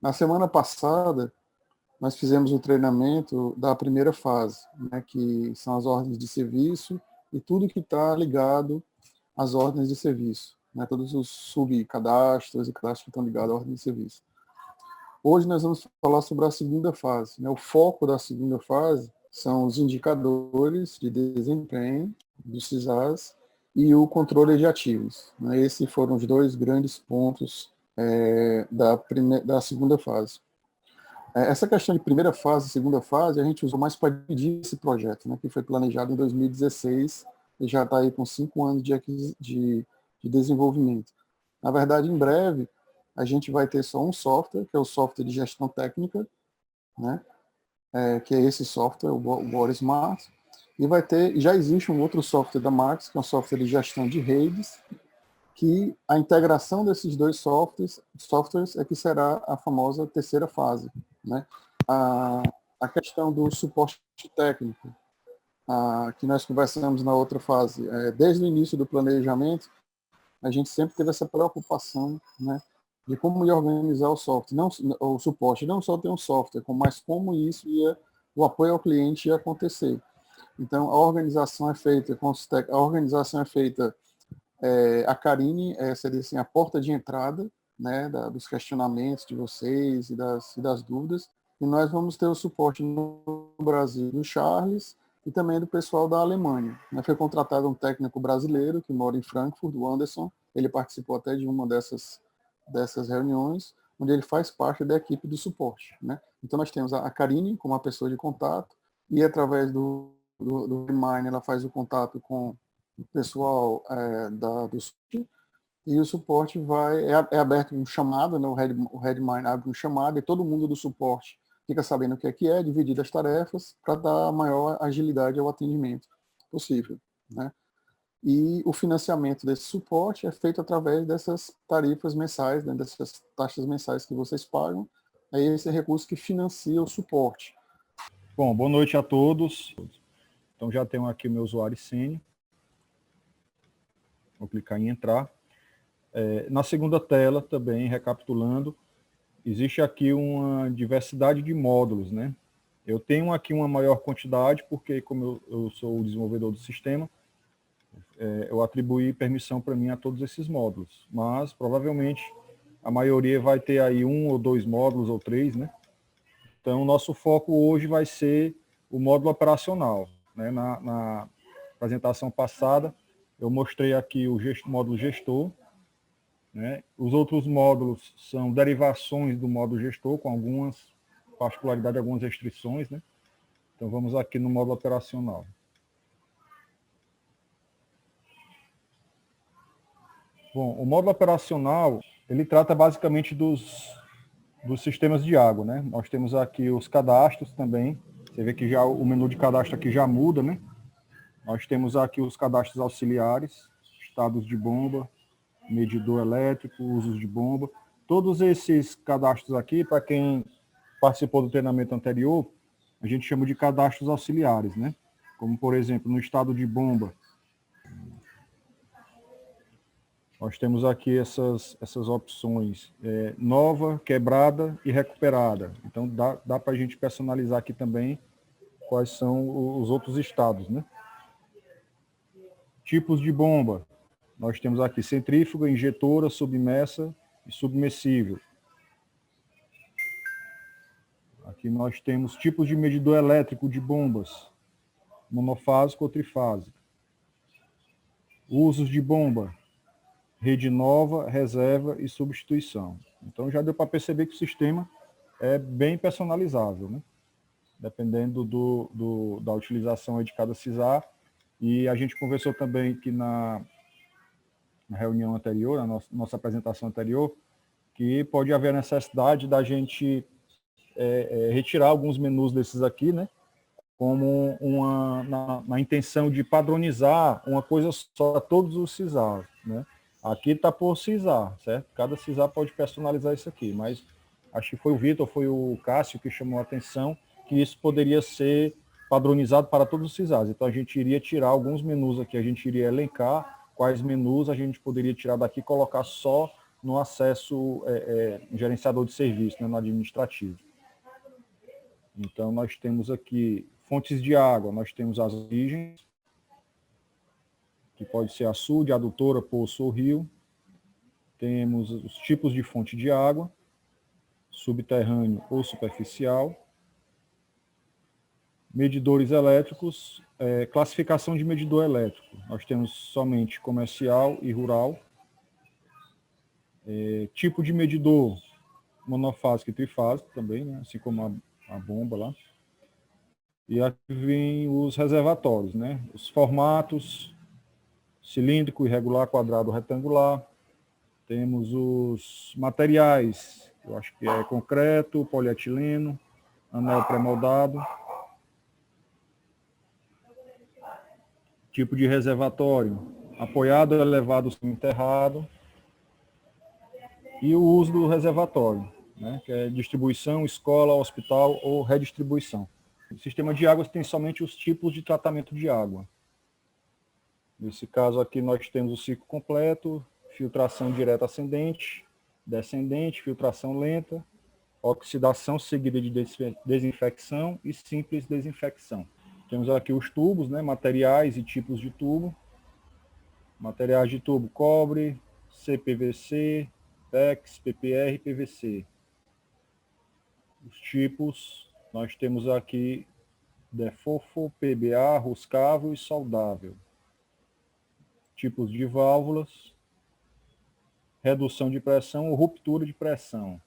Na semana passada, nós fizemos o treinamento da primeira fase, né, que são as ordens de serviço e tudo que está ligado às ordens de serviço, né, todos os subcadastros e cadastros que estão ligados à ordem de serviço. Hoje nós vamos falar sobre a segunda fase. Né, o foco da segunda fase são os indicadores de desempenho do CISAS e o controle de ativos. Né, esses foram os dois grandes pontos da segunda fase. Essa questão de primeira fase e segunda fase, a gente usou mais para dividir esse projeto, né, que foi planejado em 2016 e já está aí com 5 anos de desenvolvimento. Na verdade, em breve, a gente vai ter só um software, que é o software de gestão técnica, né, que é esse software, o Bora Smart, e já existe um outro software da Max, que é um software de gestão de redes, que a integração desses dois softwares é que será a famosa terceira fase. Né? A questão do suporte técnico, que nós conversamos na outra fase, desde o início do planejamento, a gente sempre teve essa preocupação, né, de como ia organizar o software, o suporte, não só ter um software, mas como o apoio ao cliente ia acontecer. Então, a organização é feita a Karine seria assim, a porta de entrada, né, dos questionamentos de vocês e das dúvidas, e nós vamos ter o suporte no Brasil do Charles e também do pessoal da Alemanha. Né? Foi contratado um técnico brasileiro que mora em Frankfurt, o Anderson, ele participou até de uma dessas reuniões, onde ele faz parte da equipe do suporte. Né? Então nós temos a Karine como a pessoa de contato, e através do Mine ela faz o contato com o pessoal do suporte, e o suporte é aberto um chamado, né, o Redmine abre um chamado e todo mundo do suporte fica sabendo o que é, dividir as tarefas para dar a maior agilidade ao atendimento possível. Né? E o financiamento desse suporte é feito através dessas tarifas mensais, né, dessas taxas mensais que vocês pagam, é esse recurso que financia o suporte. Bom, boa noite a todos. Então já tenho aqui o meu usuário e senha. Vou clicar em entrar. Na segunda tela, também, recapitulando, existe aqui uma diversidade de módulos, né? Eu tenho aqui uma maior quantidade, porque como eu sou o desenvolvedor do sistema, eu atribuí permissão para mim a todos esses módulos. Mas, provavelmente, a maioria vai ter aí 1 ou 2 módulos, ou 3, né? Então, o nosso foco hoje vai ser o módulo operacional. Né? Na apresentação passada, eu mostrei aqui o módulo gestor. Né? Os outros módulos são derivações do módulo gestor, com algumas particularidades, algumas restrições. Né? Então, vamos aqui no módulo operacional. Bom, o módulo operacional, ele trata basicamente dos sistemas de água. Né? Nós temos aqui os cadastros também. Você vê que já o menu de cadastro aqui já muda, né? Nós temos aqui os cadastros auxiliares, estados de bomba, medidor elétrico, usos de bomba. Todos esses cadastros aqui, para quem participou do treinamento anterior, a gente chama de cadastros auxiliares, né? Como, por exemplo, no estado de bomba, nós temos aqui essas opções, nova, quebrada e recuperada. Então, dá para a gente personalizar aqui também quais são os outros estados, né? Tipos de bomba. Nós temos aqui centrífuga, injetora, submersa e submersível. Aqui nós temos tipos de medidor elétrico de bombas, monofásico ou trifásico. Usos de bomba, rede nova, reserva e substituição. Então já deu para perceber que o sistema é bem personalizável, né? Dependendo da utilização de cada CISAR. E a gente conversou também que na reunião anterior, na nossa apresentação anterior, que pode haver a necessidade da gente retirar alguns menus desses aqui, né? Como na intenção de padronizar uma coisa só para todos os CISAR, né? Aqui está por CISAR, certo? Cada CISAR pode personalizar isso aqui, mas acho que foi o Vitor, foi o Cássio que chamou a atenção que isso poderia ser padronizado para todos os CISARs. Então a gente iria tirar alguns menus aqui, a gente iria elencar quais menus a gente poderia tirar daqui e colocar só no acesso gerenciador de serviço, né, no administrativo. Então, nós temos aqui fontes de água, nós temos as origens, que pode ser açude, adutora, poço ou rio. Temos os tipos de fonte de água, subterrâneo ou superficial. Medidores elétricos, classificação de medidor elétrico. Nós temos somente comercial e rural. Tipo de medidor, monofásico e trifásico também, né? Assim como a bomba lá. E aqui vem os reservatórios, né? Os formatos, cilíndrico, irregular, quadrado, retangular. Temos os materiais, eu acho que é concreto, polietileno, anel pré-moldado. Tipo de reservatório, apoiado, elevado, enterrado. E o uso do reservatório, né, que é distribuição, escola, hospital ou redistribuição. O sistema de águas tem somente os tipos de tratamento de água. Nesse caso aqui nós temos o ciclo completo, filtração direta ascendente, descendente, filtração lenta, oxidação seguida de desinfecção e simples desinfecção. Temos aqui os tubos, né, materiais e tipos de tubo. Materiais de tubo: cobre, CPVC, PEX, PPR e PVC. Os tipos, nós temos aqui defofo, PBA, ruscável e soldável. Tipos de válvulas: redução de pressão ou ruptura de pressão.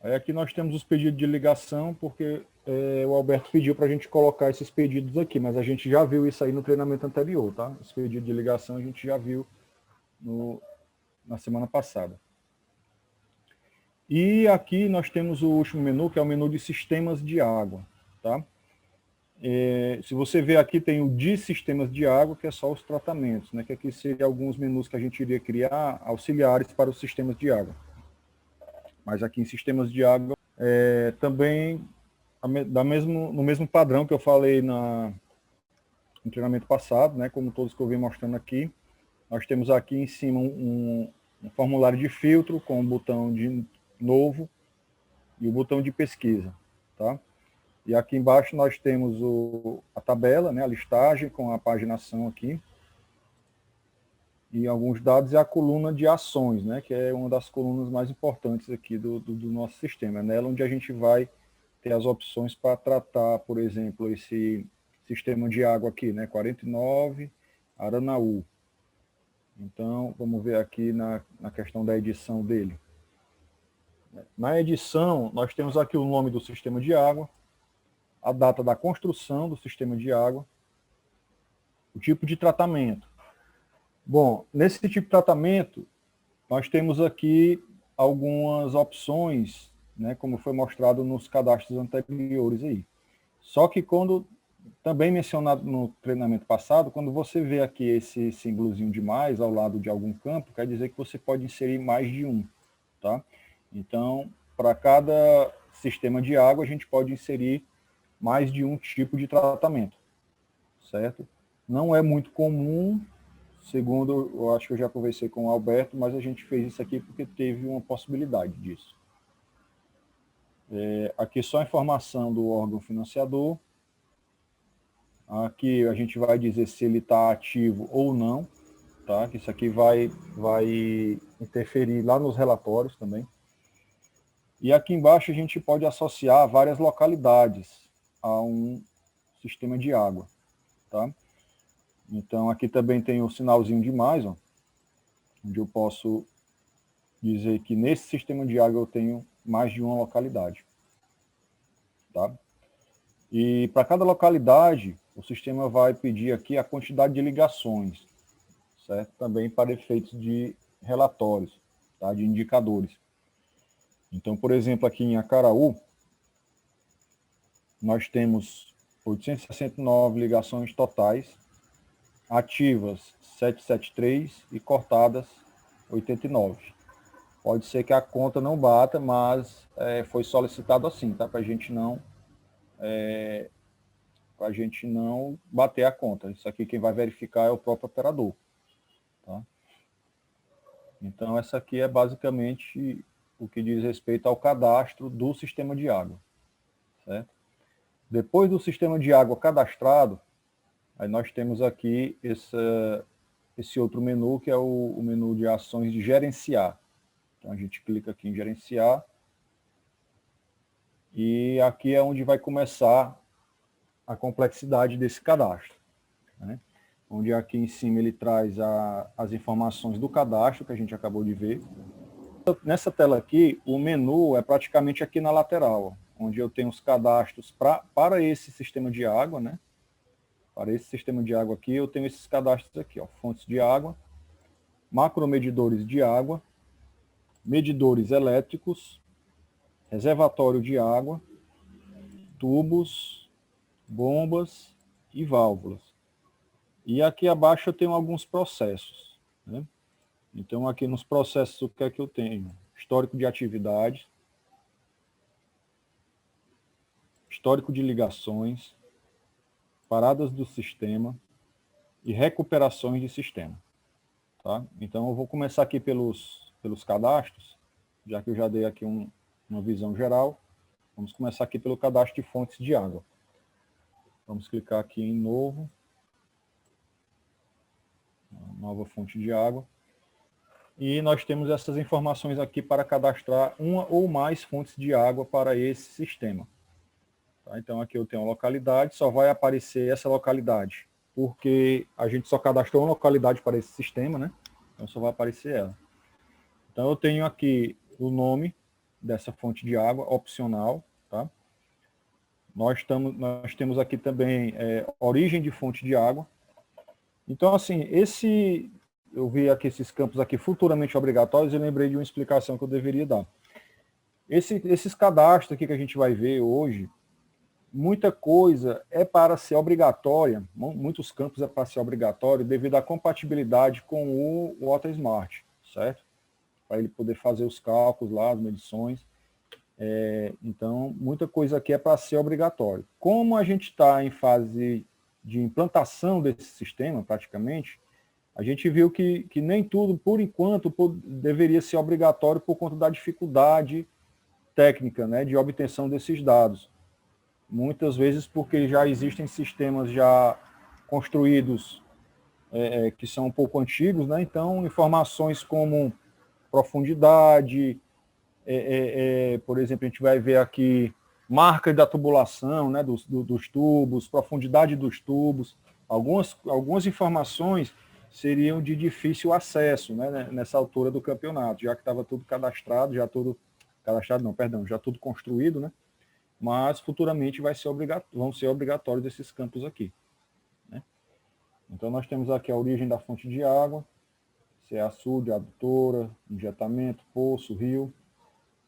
Aí aqui nós temos os pedidos de ligação, porque o Alberto pediu para a gente colocar esses pedidos aqui, mas a gente já viu isso aí no treinamento anterior, tá? Esse pedido de ligação a gente já viu na semana passada. E aqui nós temos o último menu, que é o menu de sistemas de água, tá? Se você ver aqui, tem o de sistemas de água, que é só os tratamentos, né? Que aqui seriam alguns menus que a gente iria criar auxiliares para os sistemas de água. Mas aqui em sistemas de água, também no mesmo padrão que eu falei no treinamento passado, né? Como todos que eu vim mostrando aqui, nós temos aqui em cima um formulário de filtro com o botão de novo e o botão de pesquisa, tá? E aqui embaixo nós temos a tabela, né, a listagem com a paginação aqui, e alguns dados e a coluna de ações, né, que é uma das colunas mais importantes aqui do nosso sistema. É nela onde a gente vai ter as opções para tratar, por exemplo, esse sistema de água aqui, né, 49, Aranaú. Então, vamos ver aqui na questão da edição dele. Na edição, nós temos aqui o nome do sistema de água, a data da construção do sistema de água, o tipo de tratamento. Bom, nesse tipo de tratamento, nós temos aqui algumas opções, né, como foi mostrado nos cadastros anteriores aí. Só que também mencionado no treinamento passado, quando você vê aqui esse símbolozinho de mais ao lado de algum campo, quer dizer que você pode inserir mais de um, tá? Então, para cada sistema de água, a gente pode inserir mais de um tipo de tratamento, certo? Não é muito comum, segundo, eu acho que eu já conversei com o Alberto, mas a gente fez isso aqui porque teve uma possibilidade disso. Aqui só a informação do órgão financiador. Aqui a gente vai dizer se ele está ativo ou não, tá? Que isso aqui vai interferir lá nos relatórios também. E aqui embaixo a gente pode associar várias localidades a um sistema de água, tá? Então aqui também tem o sinalzinho de mais, ó, onde eu posso dizer que nesse sistema de água eu tenho mais de uma localidade, tá? E para cada localidade, o sistema vai pedir aqui a quantidade de ligações, certo? Também para efeitos de relatórios, tá? De indicadores. Então, por exemplo, aqui em Acaraú, nós temos 869 ligações totais, ativas 773 e cortadas 89. Pode ser que a conta não bata, mas foi solicitado assim, tá? Para a gente não bater a conta. Isso aqui quem vai verificar é o próprio operador, tá? Então, essa aqui é basicamente o que diz respeito ao cadastro do sistema de água, certo? Depois do sistema de água cadastrado, aí nós temos aqui esse outro menu, que é o menu de ações de gerenciar. Então, a gente clica aqui em gerenciar, e aqui é onde vai começar a complexidade desse cadastro, né? Onde aqui em cima ele traz as informações do cadastro, que a gente acabou de ver. Nessa tela aqui, o menu é praticamente aqui na lateral, onde eu tenho os cadastros para esse sistema de água, né? Para esse sistema de água aqui, eu tenho esses cadastros aqui, ó, fontes de água, macromedidores de água, medidores elétricos, reservatório de água, tubos, bombas e válvulas. E aqui abaixo eu tenho alguns processos, né? Então, aqui nos processos, o que é que eu tenho? Histórico de atividades, histórico de ligações, paradas do sistema e recuperações de sistema. Tá? Então, eu vou começar aqui pelos cadastros, já que eu já dei aqui uma visão geral. Vamos começar aqui pelo cadastro de fontes de água. Vamos clicar aqui em novo, nova fonte de água. E nós temos essas informações aqui para cadastrar uma ou mais fontes de água para esse sistema. Tá? Então, aqui eu tenho a localidade, só vai aparecer essa localidade, porque a gente só cadastrou uma localidade para esse sistema, né? Então, só vai aparecer ela. Então, eu tenho aqui o nome dessa fonte de água, opcional. Tá? Nós temos aqui também origem de fonte de água. Então, assim, eu vi aqui esses campos aqui futuramente obrigatórios e lembrei de uma explicação que eu deveria dar. Esses cadastros aqui que a gente vai ver hoje, muita coisa é para ser obrigatória, muitos campos é para ser obrigatório devido à compatibilidade com o WaterSmart, certo? Para ele poder fazer os cálculos lá, as medições. Então, muita coisa aqui é para ser obrigatório. Como a gente está em fase de implantação desse sistema, praticamente, a gente viu que nem tudo, por enquanto, deveria ser obrigatório por conta da dificuldade técnica, né, de obtenção desses dados. Muitas vezes porque já existem sistemas já construídos que são um pouco antigos, né, então informações como profundidade, por exemplo, a gente vai ver aqui marca da tubulação, né, dos tubos, profundidade dos tubos, algumas informações seriam de difícil acesso, né, nessa altura do campeonato, já que estava tudo cadastrado, já tudo construído, né, mas futuramente vão ser obrigatórios esses campos aqui, né. Então nós temos aqui a origem da fonte de água, se é açude, adutora, injetamento, poço, rio,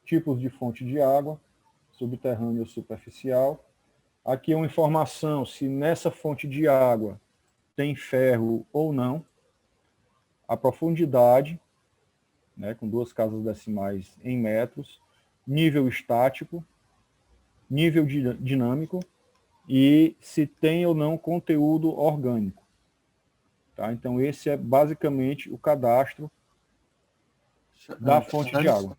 tipos de fonte de água, subterrânea ou superficial. Aqui é uma informação se nessa fonte de água tem ferro ou não, a profundidade, né, com 2 casas decimais em metros, nível estático, nível dinâmico e se tem ou não conteúdo orgânico. Tá? Então, esse é basicamente o cadastro da fonte de água.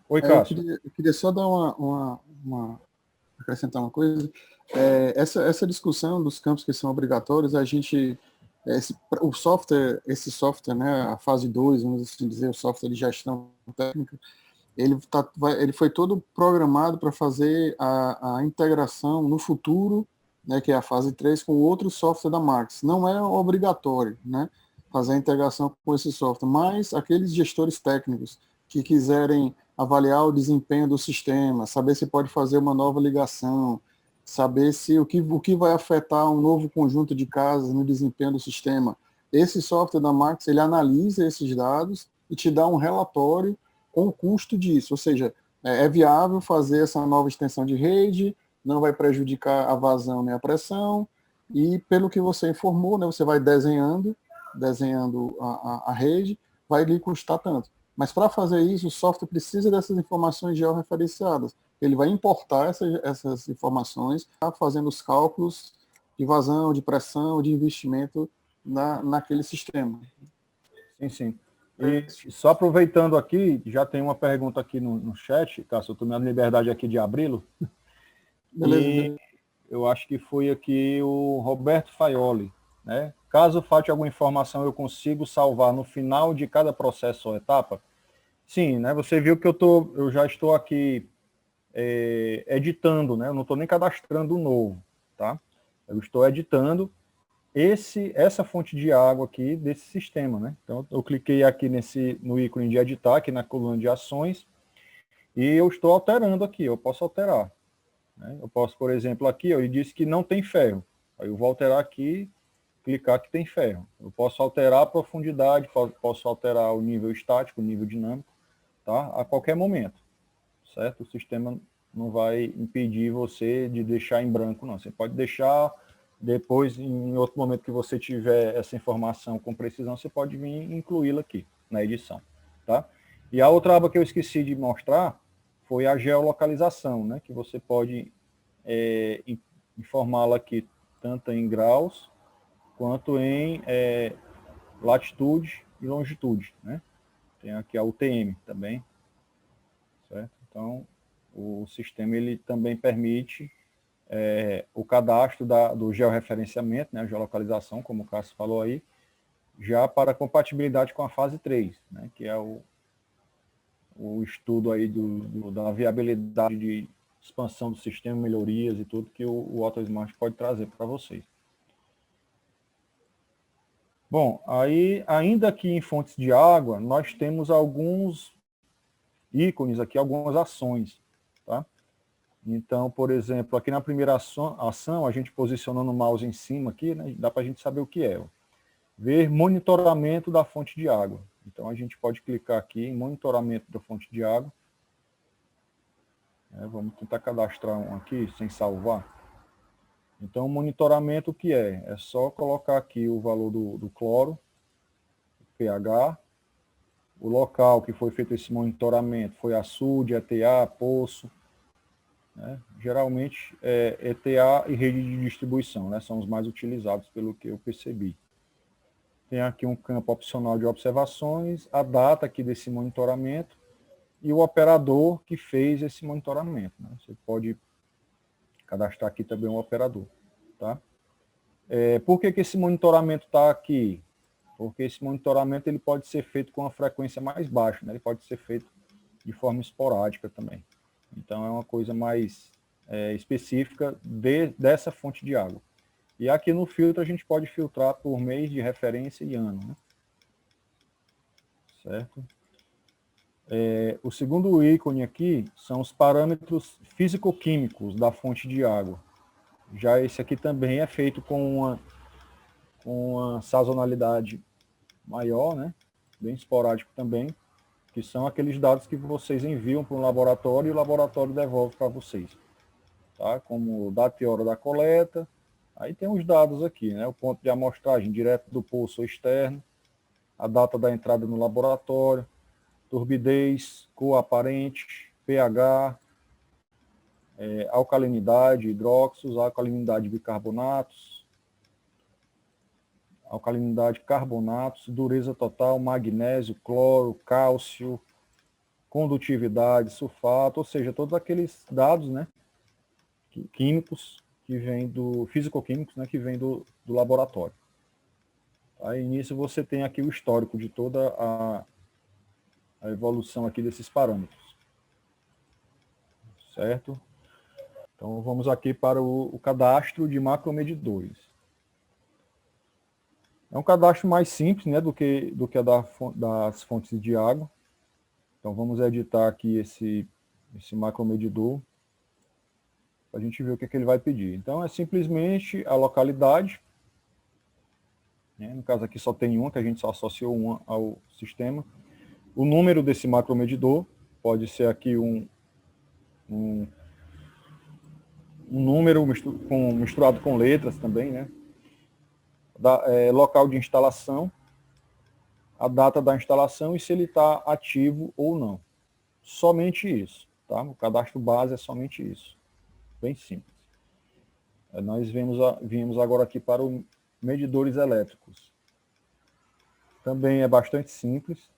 Oi, Cássio. Eu queria só dar acrescentar uma coisa. Essa discussão dos campos que são obrigatórios, esse software, né, a fase 2, vamos assim dizer, o software de gestão técnica, ele foi todo programado para fazer a integração no futuro, né, que é a fase 3, com outro software da Max. Não é obrigatório, né, fazer a integração com esse software, mas aqueles gestores técnicos que quiserem avaliar o desempenho do sistema, saber se pode fazer uma nova ligação, saber se o que vai afetar um novo conjunto de casas no desempenho do sistema. Esse software da Max, ele analisa esses dados e te dá um relatório com o custo disso, ou seja, é viável fazer essa nova extensão de rede, não vai prejudicar a vazão nem a pressão, e pelo que você informou, né, você vai desenhando a rede, vai lhe custar tanto. Mas para fazer isso, o software precisa dessas informações georreferenciadas. Ele vai importar essas informações, fazendo os cálculos de vazão, de pressão, de investimento naquele sistema. Sim, sim. E só aproveitando aqui, já tem uma pergunta aqui no chat, Cássio, eu tomei a liberdade aqui de abri-lo. Beleza. E eu acho que foi aqui o Roberto Faioli, né? Caso falte alguma informação, eu consigo salvar no final de cada processo ou etapa? Sim, né? Você viu que eu já estou aqui editando, né? Eu não estou nem cadastrando um novo, tá? Eu estou editando essa fonte de água aqui desse sistema, né? Então, eu cliquei aqui no ícone de editar, aqui na coluna de ações, e eu estou alterando aqui, eu posso alterar. Né? Eu posso, por exemplo, aqui, ele disse que não tem ferro. Aí eu vou alterar aqui, clicar que tem ferro. Eu posso alterar a profundidade, posso alterar o nível estático, o nível dinâmico, tá? A qualquer momento, certo? O sistema não vai impedir você de deixar em branco, não. Você pode deixar depois, em outro momento que você tiver essa informação com precisão, você pode vir incluí-la aqui na edição, tá? E a outra aba que eu esqueci de mostrar foi a geolocalização, né? Que você pode informá-la aqui tanto em graus quanto em latitude e longitude, né? Tem aqui a UTM também, certo? Então, o sistema ele também permite o cadastro do georreferenciamento, né, a geolocalização, como o Cássio falou aí, já para compatibilidade com a fase 3, né, que é o estudo aí da viabilidade de expansão do sistema, melhorias e tudo que o AutoSmart pode trazer para vocês. Bom, aí, ainda aqui em fontes de água, nós temos alguns ícones aqui, algumas ações, tá? Então, por exemplo, aqui na primeira ação, a gente posicionando o mouse em cima aqui, né, dá para a gente saber o que é. Ó. Ver monitoramento da fonte de água. Então, a gente pode clicar aqui em monitoramento da fonte de água. Vamos tentar cadastrar um aqui, sem salvar. Então, monitoramento o que é? É só colocar aqui o valor do cloro, pH, o local que foi feito esse monitoramento foi açude, ETA, poço, né? Geralmente ETA e rede de distribuição, né? São os mais utilizados pelo que eu percebi. Tem aqui um campo opcional de observações, a data aqui desse monitoramento e o operador que fez esse monitoramento, né? Você pode cadastrar aqui também um operador, tá? Por que esse monitoramento está aqui? Porque esse monitoramento ele pode ser feito com uma frequência mais baixa, né? Ele pode ser feito de forma esporádica também. Então, é uma coisa mais específica dessa fonte de água. E aqui no filtro, a gente pode filtrar por mês de referência e ano. Né? Certo? O segundo ícone aqui são os parâmetros físico-químicos da fonte de água. Já esse aqui também é feito com uma sazonalidade maior, né? Bem esporádico também, que são aqueles dados que vocês enviam para um laboratório e o laboratório devolve para vocês. Tá? Como data e hora da coleta, aí tem os dados aqui, né? O ponto de amostragem direto do poço ou externo, a data da entrada no laboratório, turbidez, cor aparente, pH, alcalinidade, hidróxidos, alcalinidade de bicarbonatos, alcalinidade carbonatos, dureza total, magnésio, cloro, cálcio, condutividade, sulfato, ou seja, todos aqueles dados, né, químicos que vêm físico-químicos, né, que vêm do laboratório. Aí nisso você tem aqui o histórico de toda a evolução aqui desses parâmetros. Certo? Então vamos aqui para o cadastro de macromedidores. É um cadastro mais simples, né, do que das fontes de água. Então vamos editar aqui esse macromedidor para a gente ver o que ele vai pedir. Então é simplesmente a localidade, né, no caso aqui só tem uma, que a gente só associou uma ao sistema. O número desse macromedidor, pode ser aqui um número misturado com letras também, né? Local de instalação, a data da instalação e se ele está ativo ou não. Somente isso, tá? O cadastro base é somente isso. Bem simples. Nós viemos agora aqui para os medidores elétricos. Também é bastante simples.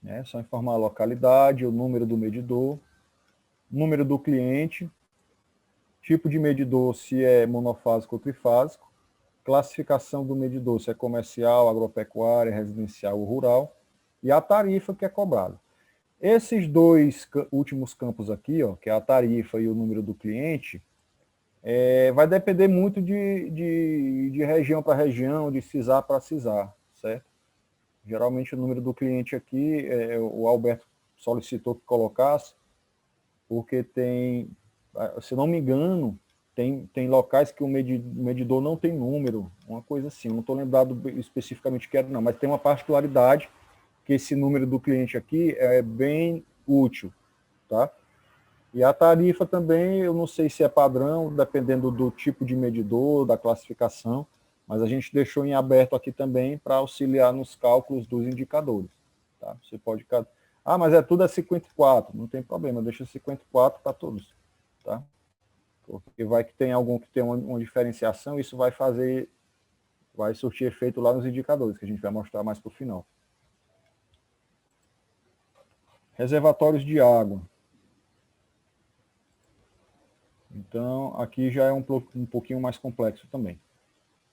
né? Só informar a localidade, o número do medidor, número do cliente, tipo de medidor, se é monofásico ou trifásico, classificação do medidor, se é comercial, agropecuária, residencial ou rural, e a tarifa que é cobrada. Esses dois últimos campos aqui, ó, que é a tarifa e o número do cliente, vai depender muito de região para região, de CISAR para CISAR, certo? Geralmente o número do cliente aqui, o Alberto solicitou que colocasse, porque tem, se não me engano, tem locais que o medidor não tem número, uma coisa assim, eu não estou lembrado especificamente o que era, não, mas tem uma particularidade que esse número do cliente aqui é bem útil, tá? E a tarifa também, eu não sei se é padrão, dependendo do tipo de medidor, da classificação, mas a gente deixou em aberto aqui também para auxiliar nos cálculos dos indicadores. Tá? Você pode... Ah, mas tudo é 54, não tem problema, deixa 54 para todos. Tá? Porque vai que tem algum que tem uma diferenciação, isso vai surtir efeito lá nos indicadores, que a gente vai mostrar mais para o final. Reservatórios de água. Então, aqui já é um pouquinho mais complexo também.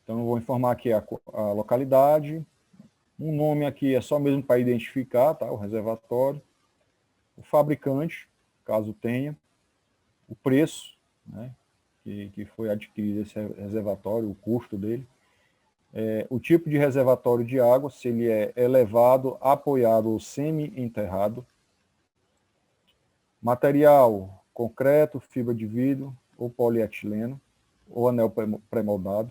Então, eu vou informar aqui a localidade, um nome aqui é só mesmo para identificar, tá? O reservatório, o fabricante, caso tenha, o preço, né? que foi adquirido esse reservatório, o custo dele, o tipo de reservatório de água, se ele é elevado, apoiado ou semi-enterrado, material, concreto, fibra de vidro ou polietileno, ou anel pré-moldado.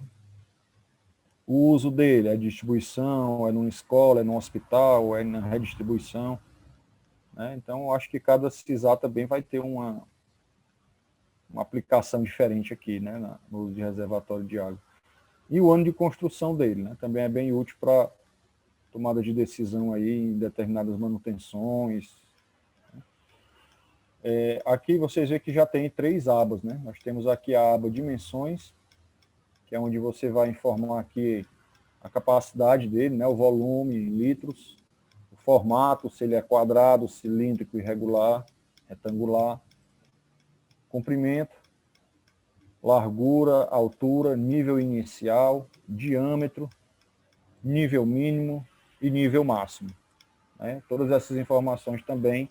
O uso dele é distribuição, é numa escola, é num hospital, é na redistribuição. Né? Então, eu acho que cada CISAR também vai ter uma aplicação diferente aqui, né, no uso de reservatório de água. E o ano de construção dele, né, também é bem útil para tomada de decisão aí em determinadas manutenções. Aqui vocês veem que já tem 3 abas, né? Nós temos aqui a aba dimensões, que é onde você vai informar aqui a capacidade dele, né, o volume em litros, o formato, se ele é quadrado, cilíndrico, irregular, retangular, comprimento, largura, altura, nível inicial, diâmetro, nível mínimo e nível máximo. Né? Todas essas informações também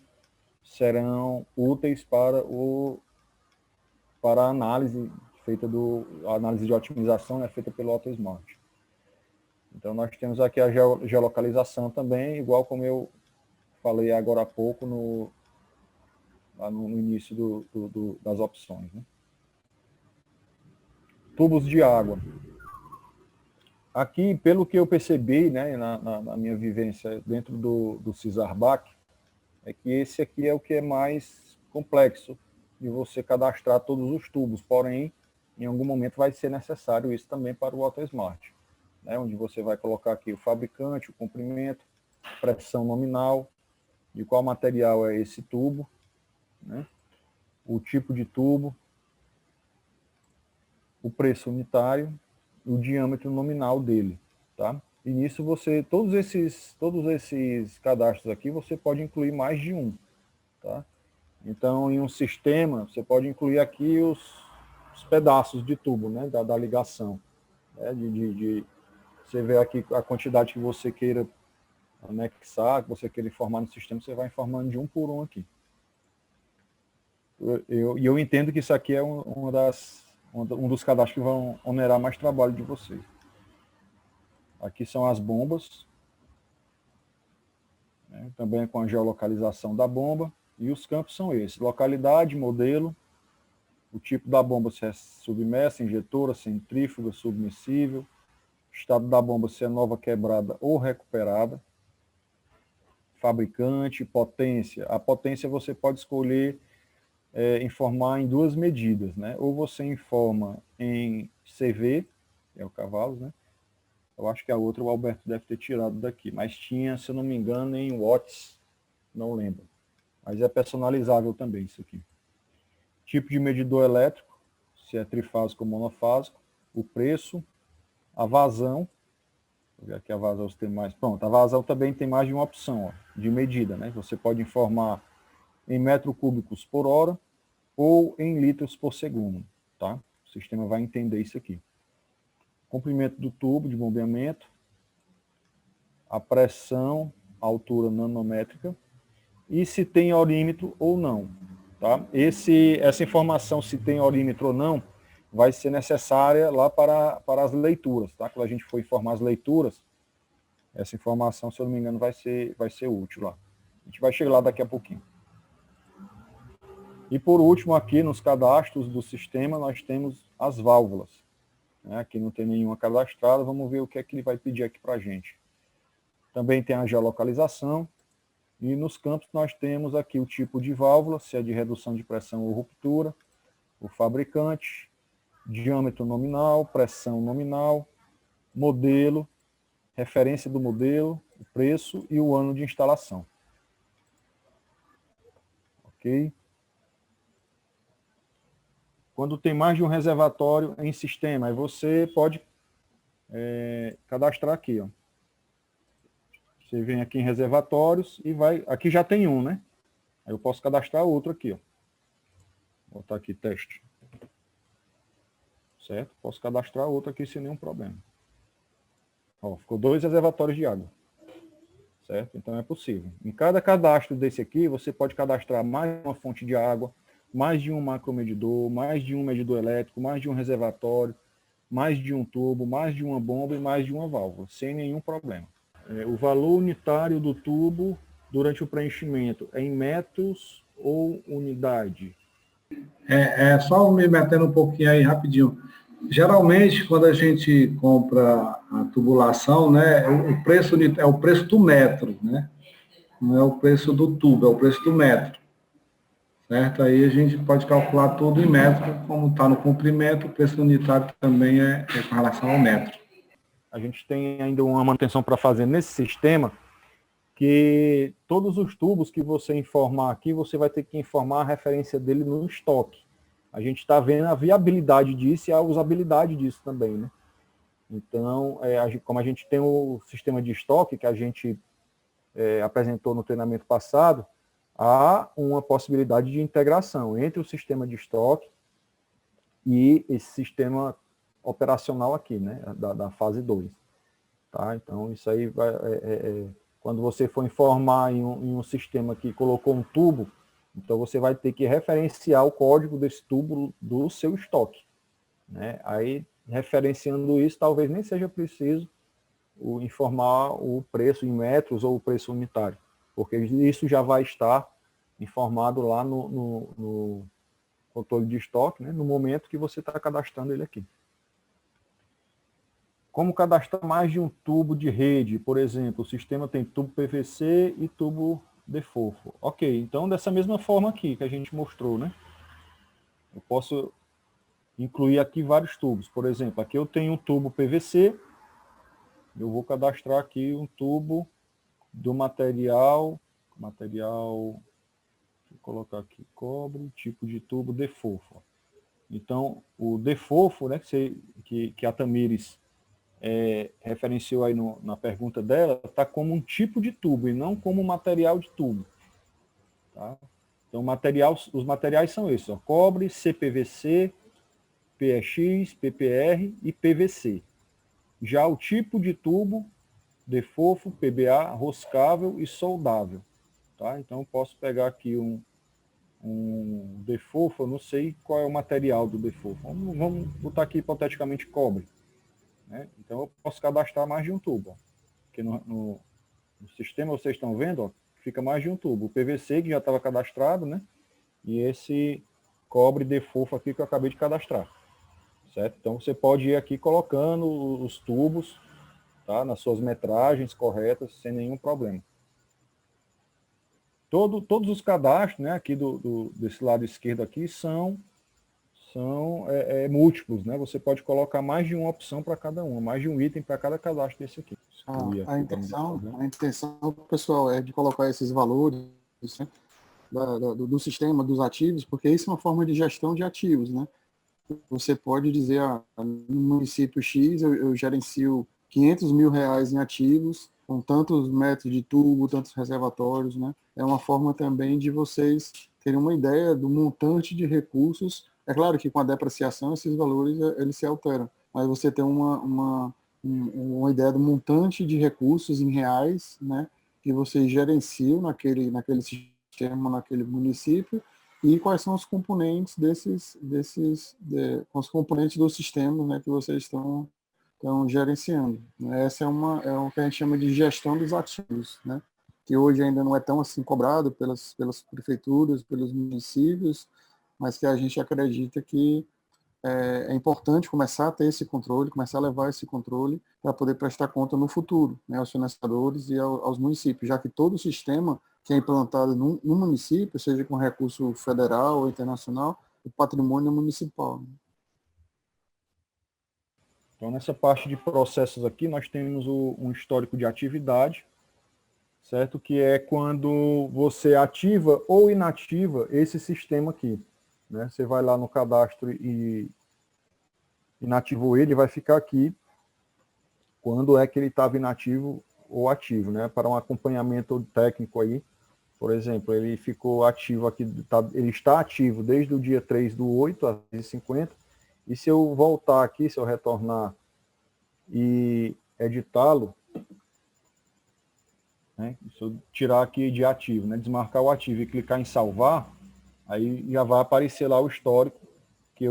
serão úteis para a análise a análise de otimização, né, feita pelo AutoSmart. Então, nós temos aqui a geolocalização também, igual como eu falei agora há pouco lá no início das opções. Né? Tubos de água. Aqui, pelo que eu percebi, né, na minha vivência dentro do CISAR-BAC, é que esse aqui é o que é mais complexo de você cadastrar todos os tubos, porém, em algum momento vai ser necessário isso também para o AutoSmart, né, onde você vai colocar aqui o fabricante, o comprimento, pressão nominal, de qual material é esse tubo, né, o tipo de tubo, o preço unitário, o diâmetro nominal dele, tá? E nisso todos esses cadastros aqui, você pode incluir mais de um, tá? Então, em um sistema, você pode incluir aqui os pedaços de tubo, né, da ligação. Né, você vê aqui a quantidade que você queira anexar, que você queira informar no sistema, você vai informando de um por um aqui. Eu entendo que isso aqui é um dos cadastros que vão onerar mais trabalho de vocês. Aqui são as bombas, né, também com a geolocalização da bomba, e os campos são esses: localidade, modelo, o tipo da bomba, se é submersa, injetora, centrífuga, submersível, estado da bomba, se é nova, quebrada ou recuperada, fabricante, potência. A potência você pode escolher informar em 2 medidas, né? Ou você informa em CV, que é o cavalo, né? Eu acho que a outra o Alberto deve ter tirado daqui, mas tinha, se eu não me engano, em watts, não lembro. Mas é personalizável também isso aqui. Tipo de medidor elétrico, se é trifásico ou monofásico, o preço, a vazão, Vou ver aqui a Vasul se tem mais. Pronto, a Vasul também tem mais de uma opção, ó, de medida, né? Você pode informar em metros cúbicos por hora ou em litros por segundo, tá? O sistema vai entender isso aqui. Comprimento do tubo de bombeamento, a pressão, a altura nanométrica e se tem orímetro ou não, tá? Essa informação, se tem orímetro ou não, vai ser necessária lá para as leituras, tá? Quando a gente for informar as leituras, essa informação, se eu não me engano, vai ser útil lá. A gente vai chegar lá daqui a pouquinho. E por último, aqui nos cadastros do sistema, nós temos as válvulas. Aqui não tem nenhuma cadastrada, vamos ver o que é que ele vai pedir aqui para a gente. Também tem a geolocalização, e nos campos nós temos aqui o tipo de válvula, se é de redução de pressão ou ruptura, o fabricante, diâmetro nominal, pressão nominal, modelo, referência do modelo, o preço e o ano de instalação. Ok? Quando tem mais de um reservatório em sistema, aí você pode cadastrar aqui, ó. Você vem aqui em reservatórios e vai... Aqui já tem um, né? Aí eu posso cadastrar outro aqui, ó. Vou botar aqui, teste. Certo? Posso cadastrar outro aqui sem nenhum problema. Ó, ficou 2 reservatórios de água. Certo? Então é possível. Em cada cadastro desse aqui, você pode cadastrar mais de uma fonte de água, mais de um macromedidor, mais de um medidor elétrico, mais de um reservatório, mais de um tubo, mais de uma bomba e mais de uma válvula, sem nenhum problema. O valor unitário do tubo durante o preenchimento é em metros ou unidade? Só me metendo um pouquinho aí rapidinho. Geralmente, quando a gente compra a tubulação, né, o preço é o preço do metro, né? Não é o preço do tubo, é o preço do metro. Certo? Aí a gente pode calcular tudo em metro, como está no comprimento, o preço unitário também é com relação ao metro. A gente tem ainda uma manutenção para fazer nesse sistema, que todos os tubos que você informar aqui, você vai ter que informar a referência dele no estoque. A gente está vendo a viabilidade disso e a usabilidade disso também, né? Então, como a gente tem o sistema de estoque que a gente apresentou no treinamento passado, há uma possibilidade de integração entre o sistema de estoque e esse sistema operacional aqui, né, da fase 2. Tá? Então, isso aí vai... quando você for informar em um sistema que colocou um tubo, então você vai ter que referenciar o código desse tubo do seu estoque. Né? Aí, referenciando isso, talvez nem seja preciso informar o preço em metros ou o preço unitário, porque isso já vai estar informado lá no controle de estoque, né? No momento que você está cadastrando ele aqui. Como cadastrar mais de um tubo de rede? Por exemplo, o sistema tem tubo PVC e tubo defofo. Ok, então dessa mesma forma aqui que a gente mostrou, né? Eu posso incluir aqui vários tubos. Por exemplo, aqui eu tenho um tubo PVC, eu vou cadastrar aqui um tubo do material, vou colocar aqui cobre, tipo de tubo defofo. Então, o defofo, né, que a Tamires referenciou aí na pergunta dela, está como um tipo de tubo e não como material de tubo. Tá? Então, os materiais são esses, ó, cobre, CPVC, PEX, PPR e PVC. Já o tipo de tubo, defofo, PBA, roscável e soldável. Tá? Então, eu posso pegar aqui um defofo, eu não sei qual é o material do defofo. Vamos botar aqui hipoteticamente cobre. Né? Então eu posso cadastrar mais de um tubo. Ó. Porque no sistema vocês estão vendo, ó, fica mais de um tubo. O PVC que já estava cadastrado, né? E esse cobre defofo aqui que eu acabei de cadastrar. Certo? Então você pode ir aqui colocando os tubos, tá? Nas suas metragens corretas, sem nenhum problema. Todos os cadastros, né, aqui desse lado esquerdo aqui são múltiplos, né? Você pode colocar mais de uma opção para cada uma, mais de um item para cada cadastro desse aqui. A intenção, pessoal, é de colocar esses valores, né, do sistema, dos ativos, porque isso é uma forma de gestão de ativos, né? Você pode dizer, no município X eu gerencio 500 mil reais em ativos, com tantos metros de tubo, tantos reservatórios, né? É uma forma também de vocês terem uma ideia do montante de recursos. É claro que com a depreciação esses valores eles se alteram, mas você tem uma ideia do montante de recursos em reais, né? Que vocês gerenciam naquele sistema, naquele município, e quais são os componentes os componentes do sistema, né, que vocês estão gerenciando. Essa é o que a gente chama de gestão dos ativos, né, que hoje ainda não é tão assim cobrado pelas prefeituras, pelos municípios, mas que a gente acredita que é importante começar a ter esse controle, começar a levar esse controle para poder prestar conta no futuro, né, aos financiadores e aos municípios, já que todo o sistema que é implantado no município, seja com recurso federal ou internacional, o patrimônio municipal. Então, nessa parte de processos aqui, nós temos um histórico de atividade, certo? Que é quando você ativa ou inativa esse sistema aqui, né? Você vai lá no cadastro e inativou ele, vai ficar aqui quando é que ele estava inativo ou ativo, né? Para um acompanhamento técnico aí, por exemplo, ele ficou ativo aqui, ele está ativo desde o dia 3/8 às 10h50, e se eu voltar aqui, se eu retornar e editá-lo, né? Se eu tirar aqui de ativo, né? Desmarcar o ativo e clicar em salvar, aí já vai aparecer lá o histórico que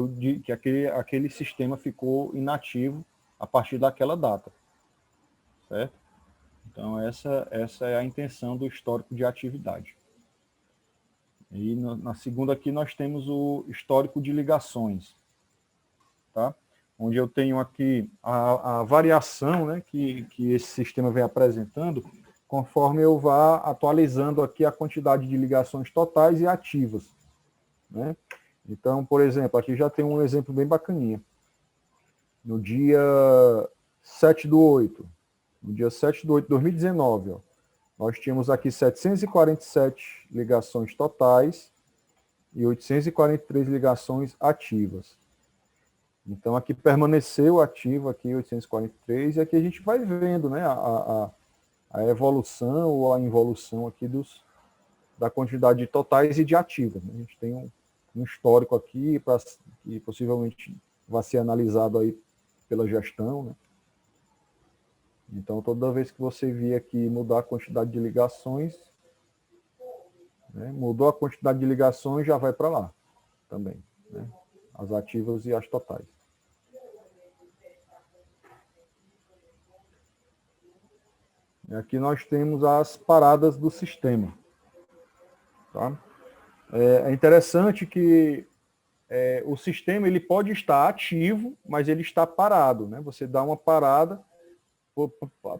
aquele sistema ficou inativo a partir daquela data, certo? Então essa é a intenção do histórico de atividade. E na segunda aqui nós temos o histórico de ligações, tá? Onde eu tenho aqui a variação, né, que esse sistema vem apresentando, conforme eu vá atualizando aqui a quantidade de ligações totais e ativas, né? Então, por exemplo, aqui já tem um exemplo bem bacaninha. No dia 7/8, no dia 7/8 de 2019, ó, nós tínhamos aqui 747 ligações totais e 843 ligações ativas. Então, aqui permaneceu ativo aqui 843, e aqui a gente vai vendo, né, a evolução ou a involução aqui da quantidade de totais e de ativas, né? A gente tem um histórico aqui que possivelmente vai ser analisado aí pela gestão, né? Então, toda vez que você vir aqui mudar a quantidade de ligações, né, mudou a quantidade de ligações, já vai para lá também, né? As ativas e as totais. E aqui nós temos as paradas do sistema, tá? É interessante que o sistema ele pode estar ativo, mas ele está parado, né? Você dá uma parada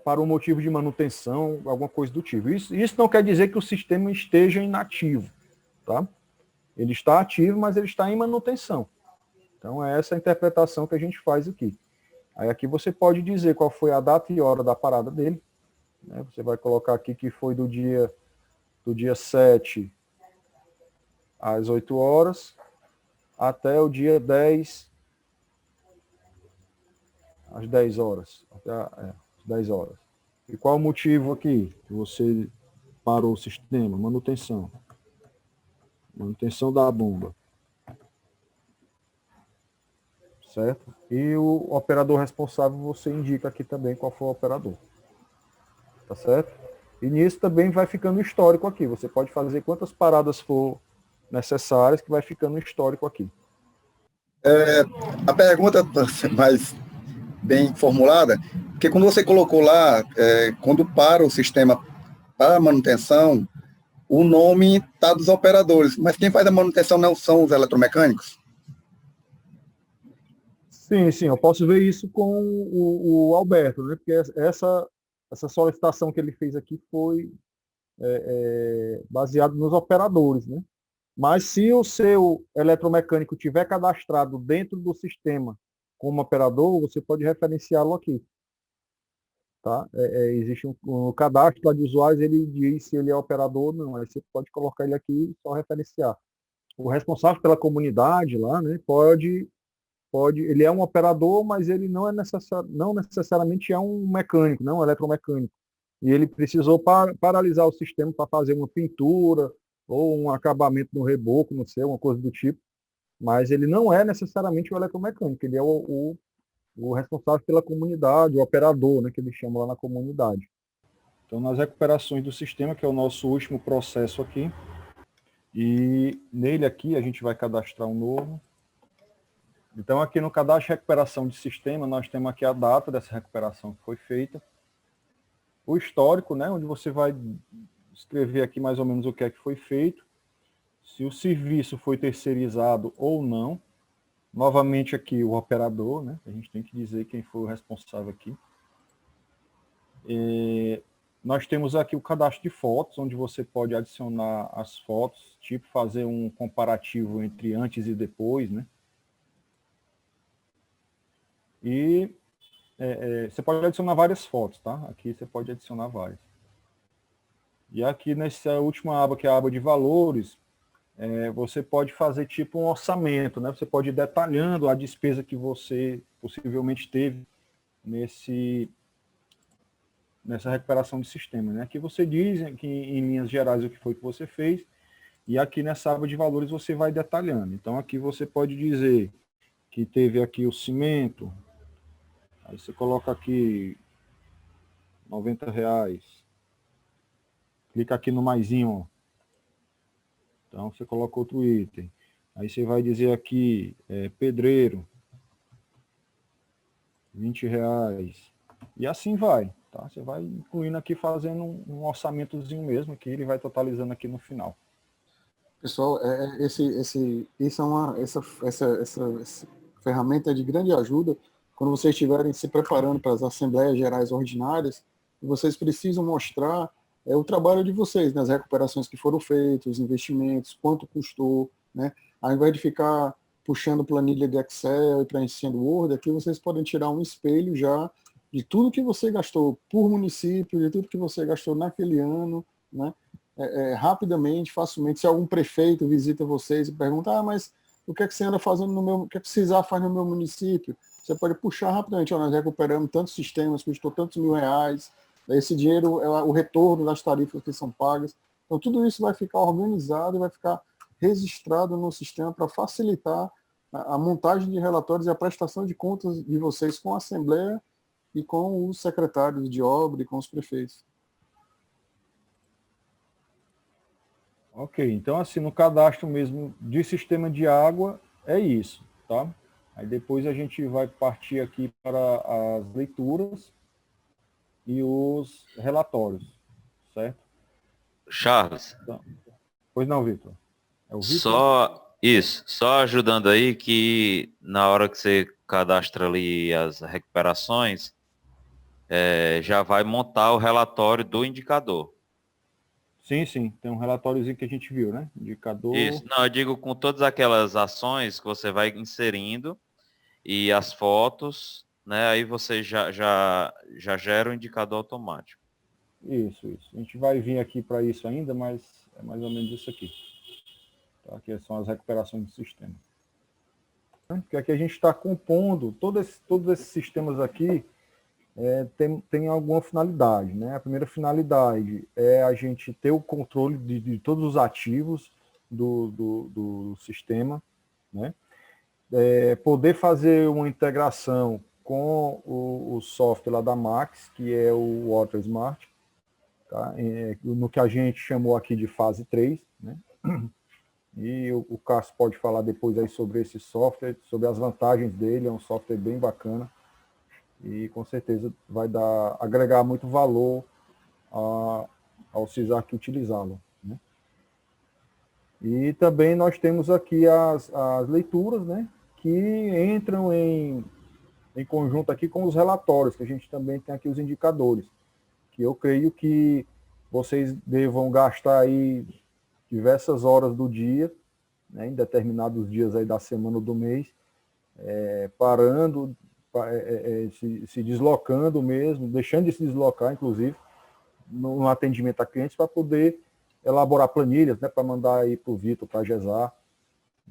para um motivo de manutenção, alguma coisa do tipo. Isso não quer dizer que o sistema esteja inativo, tá? Ele está ativo, mas ele está em manutenção. Então é essa a interpretação que a gente faz aqui. Aí aqui você pode dizer qual foi a data e hora da parada dele, né? Você vai colocar aqui que foi do dia 7 às 8 horas até o dia 10 às 10 horas. Até 10 horas. E qual o motivo aqui que você parou o sistema? Manutenção. Manutenção da bomba. Certo? E o operador responsável, você indica aqui também qual foi o operador. Tá certo? E nisso também vai ficando histórico aqui. Você pode fazer quantas paradas for necessárias, que vai ficando histórico aqui. A pergunta mais bem formulada, porque quando você colocou lá, quando para o sistema para manutenção, o nome está dos operadores, mas quem faz a manutenção não são os eletromecânicos? Sim, eu posso ver isso com o Alberto, né? Porque essa solicitação que ele fez aqui foi baseado nos operadores, né? Mas se o seu eletromecânico tiver cadastrado dentro do sistema como operador, você pode referenciá-lo aqui. Tá? Existe um cadastro lá de usuários, ele diz se ele é operador ou não. Aí você pode colocar ele aqui e só referenciar. O responsável pela comunidade lá, né, pode ele é um operador, mas ele não necessariamente é um mecânico, não um eletromecânico. E ele precisou paralisar o sistema para fazer uma pintura ou um acabamento no reboco, não sei, uma coisa do tipo. Mas ele não é necessariamente o eletromecânico, ele é o responsável pela comunidade, o operador, né, que eles chamam lá na comunidade. Então, nas recuperações do sistema, que é o nosso último processo aqui, e nele aqui a gente vai cadastrar um novo. Então, aqui no cadastro de recuperação de sistema, nós temos aqui a data dessa recuperação que foi feita, o histórico, né, onde você vai escrever aqui mais ou menos o que é que foi feito, se o serviço foi terceirizado ou não. Novamente aqui o operador, né, a gente tem que dizer quem foi o responsável aqui. Nós temos aqui o cadastro de fotos, onde você pode adicionar as fotos, tipo fazer um comparativo entre antes e depois, né? E você pode adicionar várias fotos, tá? Aqui você pode adicionar várias. E aqui nessa última aba, que é a aba de valores, você pode fazer tipo um orçamento, né? Você pode ir detalhando a despesa que você possivelmente teve nessa recuperação de sistema, né? Aqui você diz que em linhas gerais o que foi que você fez, e aqui nessa aba de valores você vai detalhando. Então aqui você pode dizer que teve aqui o cimento, aí você coloca aqui R$90, clica aqui no maisinho, ó. Então você coloca outro item, aí você vai dizer aqui pedreiro, R$20, e assim vai. Tá? Você vai incluindo aqui, fazendo um orçamentozinho mesmo, que ele vai totalizando aqui no final. Pessoal, essa ferramenta é de grande ajuda quando vocês estiverem se preparando para as Assembleias Gerais Ordinárias, e vocês precisam mostrar o trabalho de vocês, nas recuperações que foram feitas, os investimentos, quanto custou, né? Ao invés de ficar puxando planilha de Excel e preenchendo Word, aqui vocês podem tirar um espelho já de tudo que você gastou por município, de tudo que você gastou naquele ano, né? Rapidamente, facilmente. Se algum prefeito visita vocês e pergunta, mas o que é que você anda fazendo o que é que precisar faz no meu município? Você pode puxar rapidamente, nós recuperamos tantos sistemas, custou tantos R$1.000, esse dinheiro é o retorno das tarifas que são pagas. Então, tudo isso vai ficar organizado e vai ficar registrado no sistema para facilitar a montagem de relatórios e a prestação de contas de vocês com a Assembleia e com os secretários de obra e com os prefeitos. Ok, então assim, no cadastro mesmo de sistema de água, é isso, tá? Aí depois a gente vai partir aqui para as leituras e os relatórios, certo? Charles, Então, pois não, Vitor? É o Vitor? só ajudando aí que na hora que você cadastra ali as recuperações, já vai montar o relatório do indicador. Sim, tem um relatóriozinho que a gente viu, né? Indicador. Isso, não, eu digo com todas aquelas ações que você vai inserindo e as fotos, né? Aí você já gera o indicador automático. Isso. A gente vai vir aqui para isso ainda, mas é mais ou menos isso aqui. Tá? Aqui são as recuperações do sistema. Porque aqui a gente está compondo, todos esses sistemas aqui tem alguma finalidade, né? A primeira finalidade é a gente ter o controle de todos os ativos do sistema, né? Poder fazer uma integração com o software lá da Max, que é o Water Smart, tá? No que a gente chamou aqui de fase 3, né? E o Cássio pode falar depois aí sobre esse software, sobre as vantagens dele, é um software bem bacana e com certeza vai agregar muito valor ao CISAR que utilizá-lo, né? E também nós temos aqui as leituras, né, que entram em conjunto aqui com os relatórios, que a gente também tem aqui os indicadores, que eu creio que vocês devam gastar aí diversas horas do dia, né, em determinados dias aí da semana ou do mês, parando, se deslocando mesmo, deixando de se deslocar, inclusive, no atendimento a clientes, para poder elaborar planilhas, né, para mandar aí para o Vitor, para a GESAR,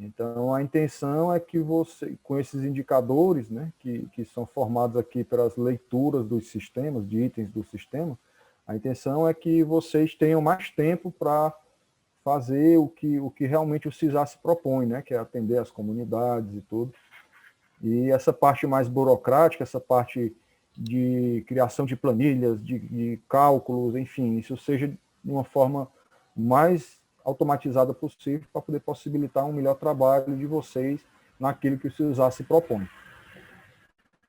Então, a intenção é que você, com esses indicadores, né, que são formados aqui pelas leituras dos sistemas, de itens do sistema, a intenção é que vocês tenham mais tempo para fazer o que realmente o CISA se propõe, né, que é atender as comunidades e tudo. E essa parte mais burocrática, essa parte de criação de planilhas, de cálculos, enfim, isso seja de uma forma mais automatizada possível para poder possibilitar um melhor trabalho de vocês naquilo que o CISA se propõe.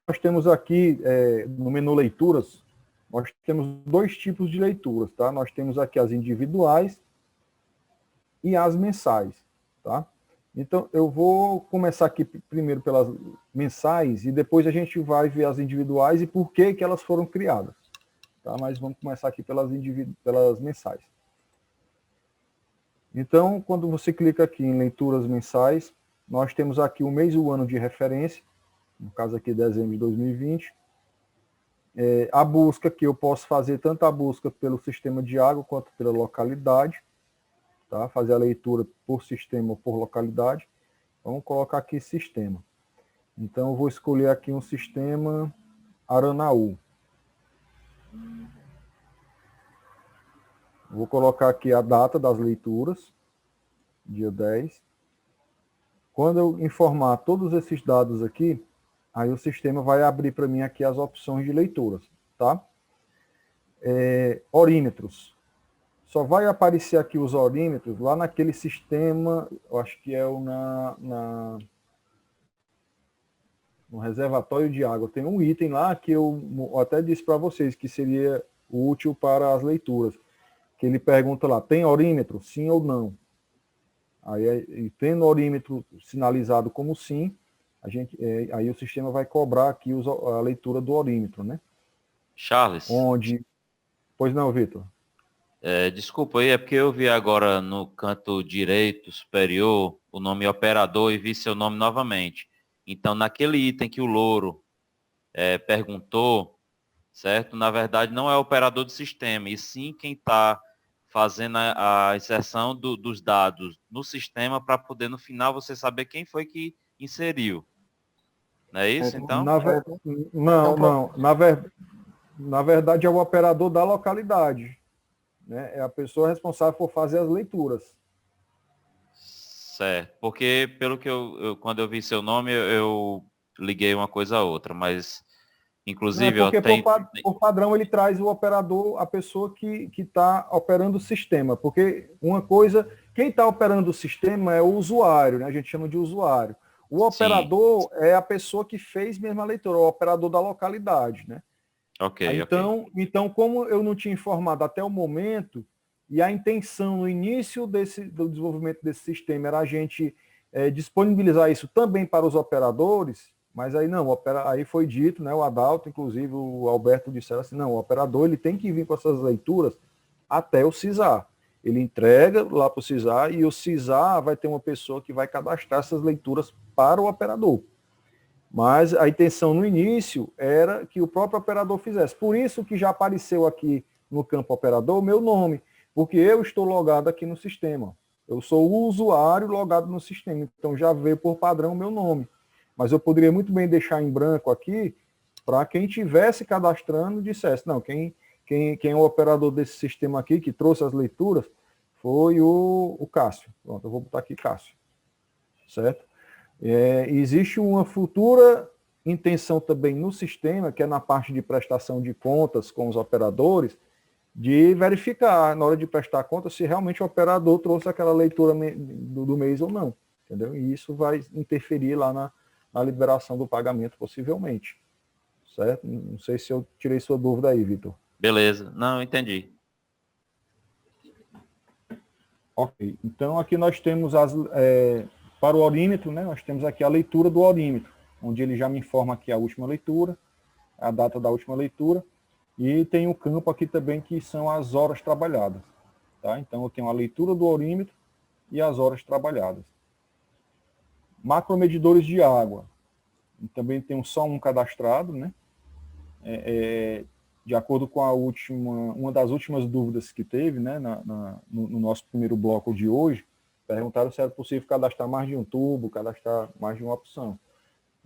Nós temos aqui, no menu leituras, nós temos 2 tipos de leituras, tá? Nós temos aqui as individuais e as mensais, tá? Então, eu vou começar aqui primeiro pelas mensais e depois a gente vai ver as individuais e por que elas foram criadas, tá? Mas vamos começar aqui pelas mensais. Então, quando você clica aqui em leituras mensais, nós temos aqui o mês e o ano de referência, no caso aqui dezembro de 2020. A busca, que eu posso fazer tanto a busca pelo sistema de água quanto pela localidade, tá? Fazer a leitura por sistema ou por localidade. Vamos colocar aqui sistema. Então, eu vou escolher aqui um sistema Aranaú. Vou colocar aqui a data das leituras, dia 10. Quando eu informar todos esses dados aqui, aí o sistema vai abrir para mim aqui as opções de leituras, tá? Orímetros. Só vai aparecer aqui os orímetros lá naquele sistema, eu acho que é no reservatório de água. Tem um item lá que eu até disse para vocês que seria útil para as leituras. Que ele pergunta lá, tem orímetro? Sim ou não? Aí, tendo orímetro sinalizado como sim, aí o sistema vai cobrar aqui a leitura do orímetro, né? Charles. Pois não, Vitor? Desculpa aí, é porque eu vi agora no canto direito superior o nome operador e vi seu nome novamente. Então, naquele item que o Louro perguntou, certo? Na verdade, não é o operador do sistema, e sim quem está fazendo a inserção dos dados no sistema para poder, no final, você saber quem foi que inseriu. Não é isso, então? Não. Na verdade, é o operador da localidade. Né? É a pessoa responsável por fazer as leituras. Certo. Porque, pelo que quando eu vi seu nome, eu liguei uma coisa a outra, mas... Inclusive, porque por padrão ele traz o operador, a pessoa que está operando o sistema. Porque uma coisa, quem está operando o sistema é o usuário, né? A gente chama de usuário. O operador é a pessoa que fez mesmo a leitura, o operador da localidade, né? Então, como eu não tinha informado até o momento, e a intenção no início do desenvolvimento desse sistema era a gente disponibilizar isso também para os operadores. Mas aí não, aí foi dito, né, o Adalto, inclusive o Alberto disseram assim, não, o operador ele tem que vir com essas leituras até o CISA. Ele entrega lá para o CISA e o CISA vai ter uma pessoa que vai cadastrar essas leituras para o operador. Mas a intenção no início era que o próprio operador fizesse. Por isso que já apareceu aqui no campo operador o meu nome, porque eu estou logado aqui no sistema. Eu sou o usuário logado no sistema, então já veio por padrão o meu nome. Mas eu poderia muito bem deixar em branco aqui para quem estivesse cadastrando dissesse, não, quem é o operador desse sistema aqui, que trouxe as leituras, foi o Cássio. Pronto, eu vou botar aqui Cássio. Certo? Existe uma futura intenção também no sistema, que é na parte de prestação de contas com os operadores, de verificar, na hora de prestar conta, se realmente o operador trouxe aquela leitura do mês ou não. Entendeu? E isso vai interferir lá na liberação do pagamento, possivelmente. Certo? Não sei se eu tirei sua dúvida aí, Vitor. Beleza. Não, entendi. Ok. Então, aqui nós temos para o orímetro, né? Nós temos aqui a leitura do orímetro, onde ele já me informa aqui a última leitura, a data da última leitura, e tem um campo aqui também que são as horas trabalhadas. Tá? Então, eu tenho a leitura do orímetro e as horas trabalhadas. Macromedidores de água. Também tem só um cadastrado, né? De acordo com uma das últimas dúvidas que teve, né, no nosso primeiro bloco de hoje, Perguntaram se era possível cadastrar mais de um tubo, cadastrar mais de uma opção.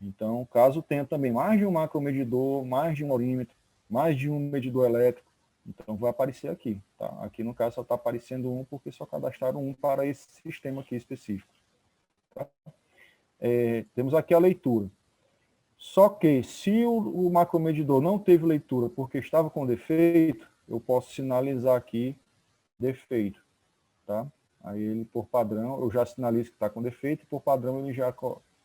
Então, caso tenha também mais de um macromedidor, mais de um orímetro, mais de um medidor elétrico, então vai aparecer aqui. Tá? Aqui, no caso, só está aparecendo um, porque só cadastraram um para esse sistema aqui específico. Tá? Temos aqui a leitura. Só que, se o macromedidor não teve leitura porque estava com defeito, eu posso sinalizar aqui defeito. Tá? Aí ele, por padrão, eu já sinalizo que está com defeito, e por padrão ele já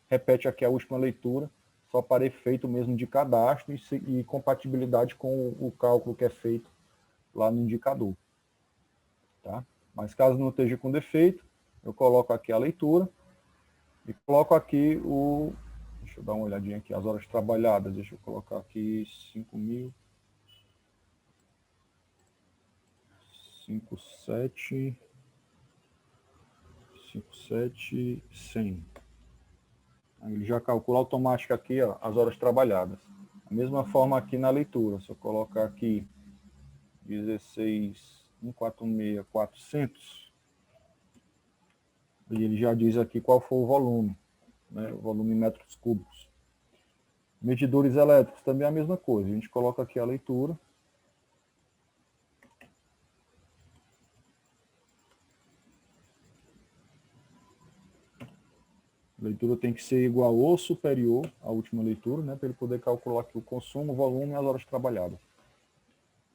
repete aqui a última leitura, só para efeito mesmo de cadastro e compatibilidade com o cálculo que é feito lá no indicador. Tá? Mas caso não esteja com defeito, eu coloco aqui a leitura e coloco aqui o... Deixa eu dar uma olhadinha aqui, as horas trabalhadas, deixa eu colocar aqui 5.000... 57.100. Ele já calcula automático aqui, ó, as horas trabalhadas. Da mesma forma aqui na leitura, se eu colocar aqui 16.146.400, e ele já diz aqui qual foi o volume, né, o volume em metros cúbicos. Medidores elétricos também é a mesma coisa, a gente coloca aqui a leitura. A leitura tem que ser igual ou superior à última leitura, né, para ele poder calcular aqui o consumo, o volume e as horas trabalhadas.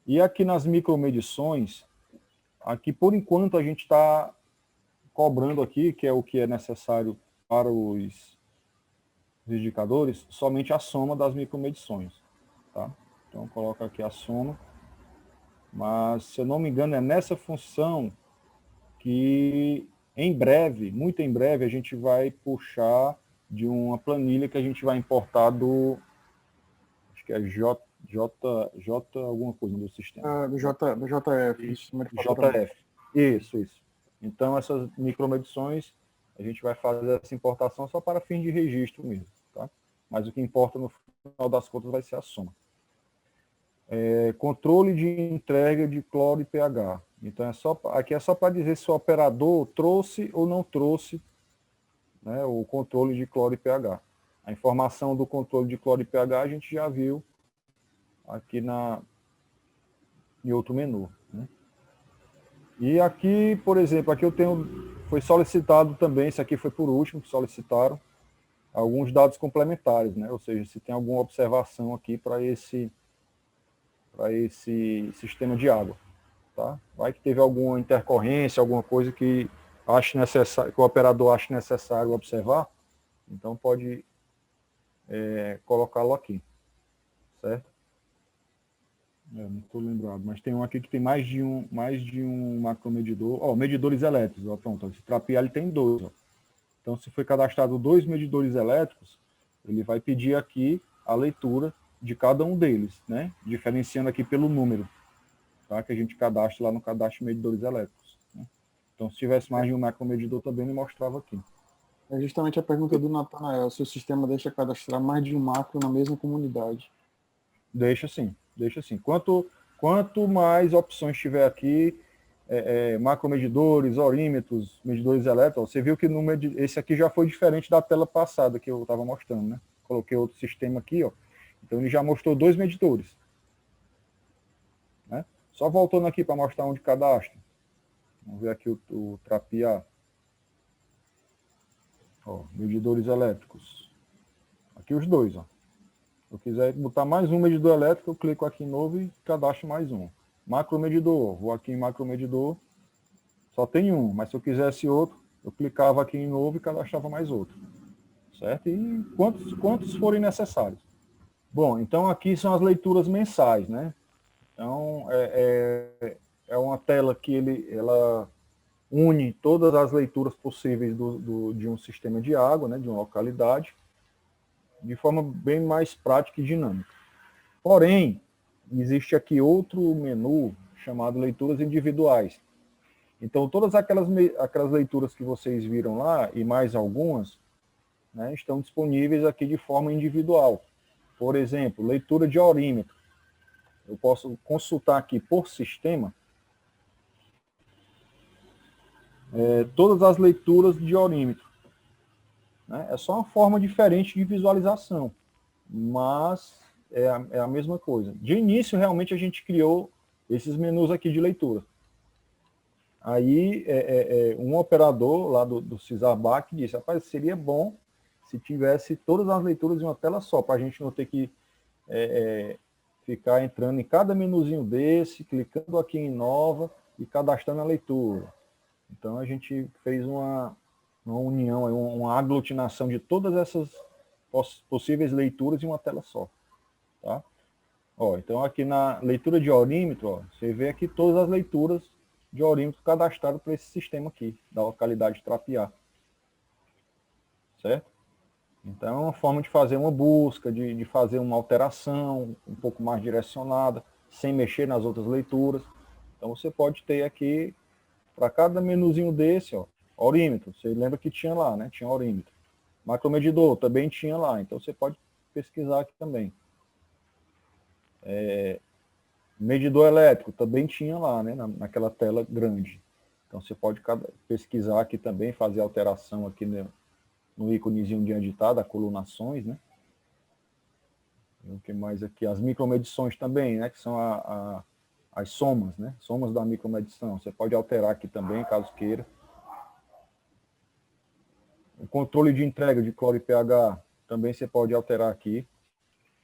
E aqui nas micromedições, aqui por enquanto a gente está cobrando aqui, que é o que é necessário para os indicadores, somente a soma das micromedições. Tá? Então coloca aqui a soma, mas se eu não me engano é nessa função que em breve, muito em breve, a gente vai puxar de uma planilha que a gente vai importar do, acho que é J alguma coisa do sistema. Do JF. JF. Isso. Então, essas micromedições, a gente vai fazer essa importação só para fim de registro mesmo. Tá? Mas o que importa no final das contas vai ser a soma. Controle de entrega de cloro e pH. Então, aqui é só para dizer se o operador trouxe ou não trouxe, né, o controle de cloro e pH. A informação do controle de cloro e pH a gente já viu aqui em outro menu. Né? E aqui, por exemplo, aqui foi solicitado também, esse aqui foi por último, que solicitaram alguns dados complementares, né? Ou seja, se tem alguma observação aqui para esse sistema de água. Tá? Vai que teve alguma intercorrência, alguma coisa que o operador ache necessário observar, então pode colocá-lo aqui, certo? Não estou lembrado, mas tem um aqui que tem mais de um macromedidor. Medidores elétricos, pronto, esse trapear ele tem 2. Então, se foi cadastrado 2 medidores elétricos, ele vai pedir aqui a leitura de cada um deles, né? Diferenciando aqui pelo número, tá? Que a gente cadastra lá no cadastro de medidores elétricos. Né? Então, se tivesse mais de um macromedidor, também ele mostrava aqui. É justamente a pergunta do Natanael, se o sistema deixa cadastrar mais de um macro na mesma comunidade. Deixa sim. Quanto mais opções tiver aqui, macromedidores, orímetros, medidores elétricos, você viu que esse aqui já foi diferente da tela passada que eu estava mostrando, né? Coloquei outro sistema aqui, ó. Então ele já mostrou 2 medidores. Né? Só voltando aqui para mostrar onde cadastra. Vamos ver aqui o trapear. Ó, medidores elétricos. Aqui os 2, ó. Se eu quiser botar mais um medidor elétrico, eu clico aqui em novo e cadastro mais um. Macromedidor, vou aqui em macromedidor, só tem um, mas se eu quisesse outro, eu clicava aqui em novo e cadastrava mais outro. Certo? E quantos forem necessários. Bom, então aqui são as leituras mensais, né? Então, é uma tela que ela une todas as leituras possíveis de um sistema de água, né, de uma localidade, de forma bem mais prática e dinâmica. Porém, existe aqui outro menu chamado leituras individuais. Então, todas aquelas leituras que vocês viram lá, e mais algumas, né, estão disponíveis aqui de forma individual. Por exemplo, leitura de orímetro. Eu posso consultar aqui por sistema. todas as leituras de orímetro. Né? É só uma forma diferente de visualização, mas é a mesma coisa. De início, realmente, a gente criou esses menus aqui de leitura. Aí, um operador lá do Cisarbac disse, rapaz, seria bom se tivesse todas as leituras em uma tela só, para a gente não ter que ficar entrando em cada menuzinho desse, clicando aqui em nova e cadastrando a leitura. Então, a gente fez uma união, uma aglutinação de todas essas possíveis leituras em uma tela só. Tá? Ó, então, aqui na leitura de orímetro, ó, você vê aqui todas as leituras de orímetro cadastrado para esse sistema aqui, da localidade de Trapiá. Certo? Então, é uma forma de fazer uma busca, de fazer uma alteração um pouco mais direcionada, sem mexer nas outras leituras. Então, você pode ter aqui, para cada menuzinho desse, ó, orímetro. Você lembra que tinha lá, né? Tinha orímetro. Macromedidor também tinha lá. Então, você pode pesquisar aqui também. Medidor elétrico também tinha lá, né? Naquela tela grande. Então, você pode pesquisar aqui também, fazer alteração aqui no íconezinho de editar, da colunações, né? O que mais aqui? As micromedições também, né? Que são as somas, né? Somas da micromedição. Você pode alterar aqui também, caso queira. O controle de entrega de cloro e pH também você pode alterar aqui.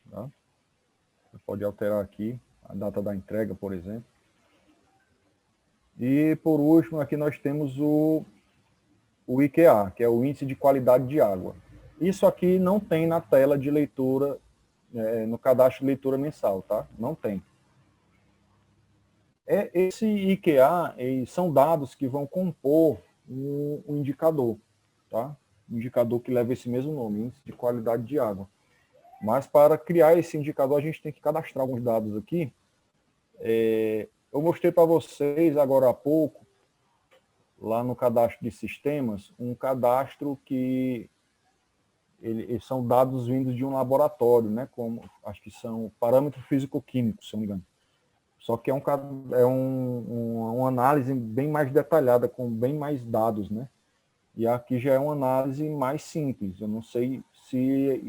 Tá? Você pode alterar aqui a data da entrega, por exemplo. E, por último, aqui nós temos o IQA, que é o Índice de Qualidade de Água. Isso aqui não tem na tela de leitura, no cadastro de leitura mensal, tá? Não tem. Esse IQA são dados que vão compor um indicador, tá? Um indicador que leva esse mesmo nome, Índice de Qualidade de Água. Mas para criar esse indicador, a gente tem que cadastrar alguns dados aqui. Eu mostrei para vocês agora há pouco, lá no cadastro de sistemas, um cadastro que eles são dados vindos de um laboratório, né? Como, acho que são parâmetros físico-químicos, se não me engano. Só que uma análise bem mais detalhada, com bem mais dados, né? E aqui já é uma análise mais simples. Eu não sei se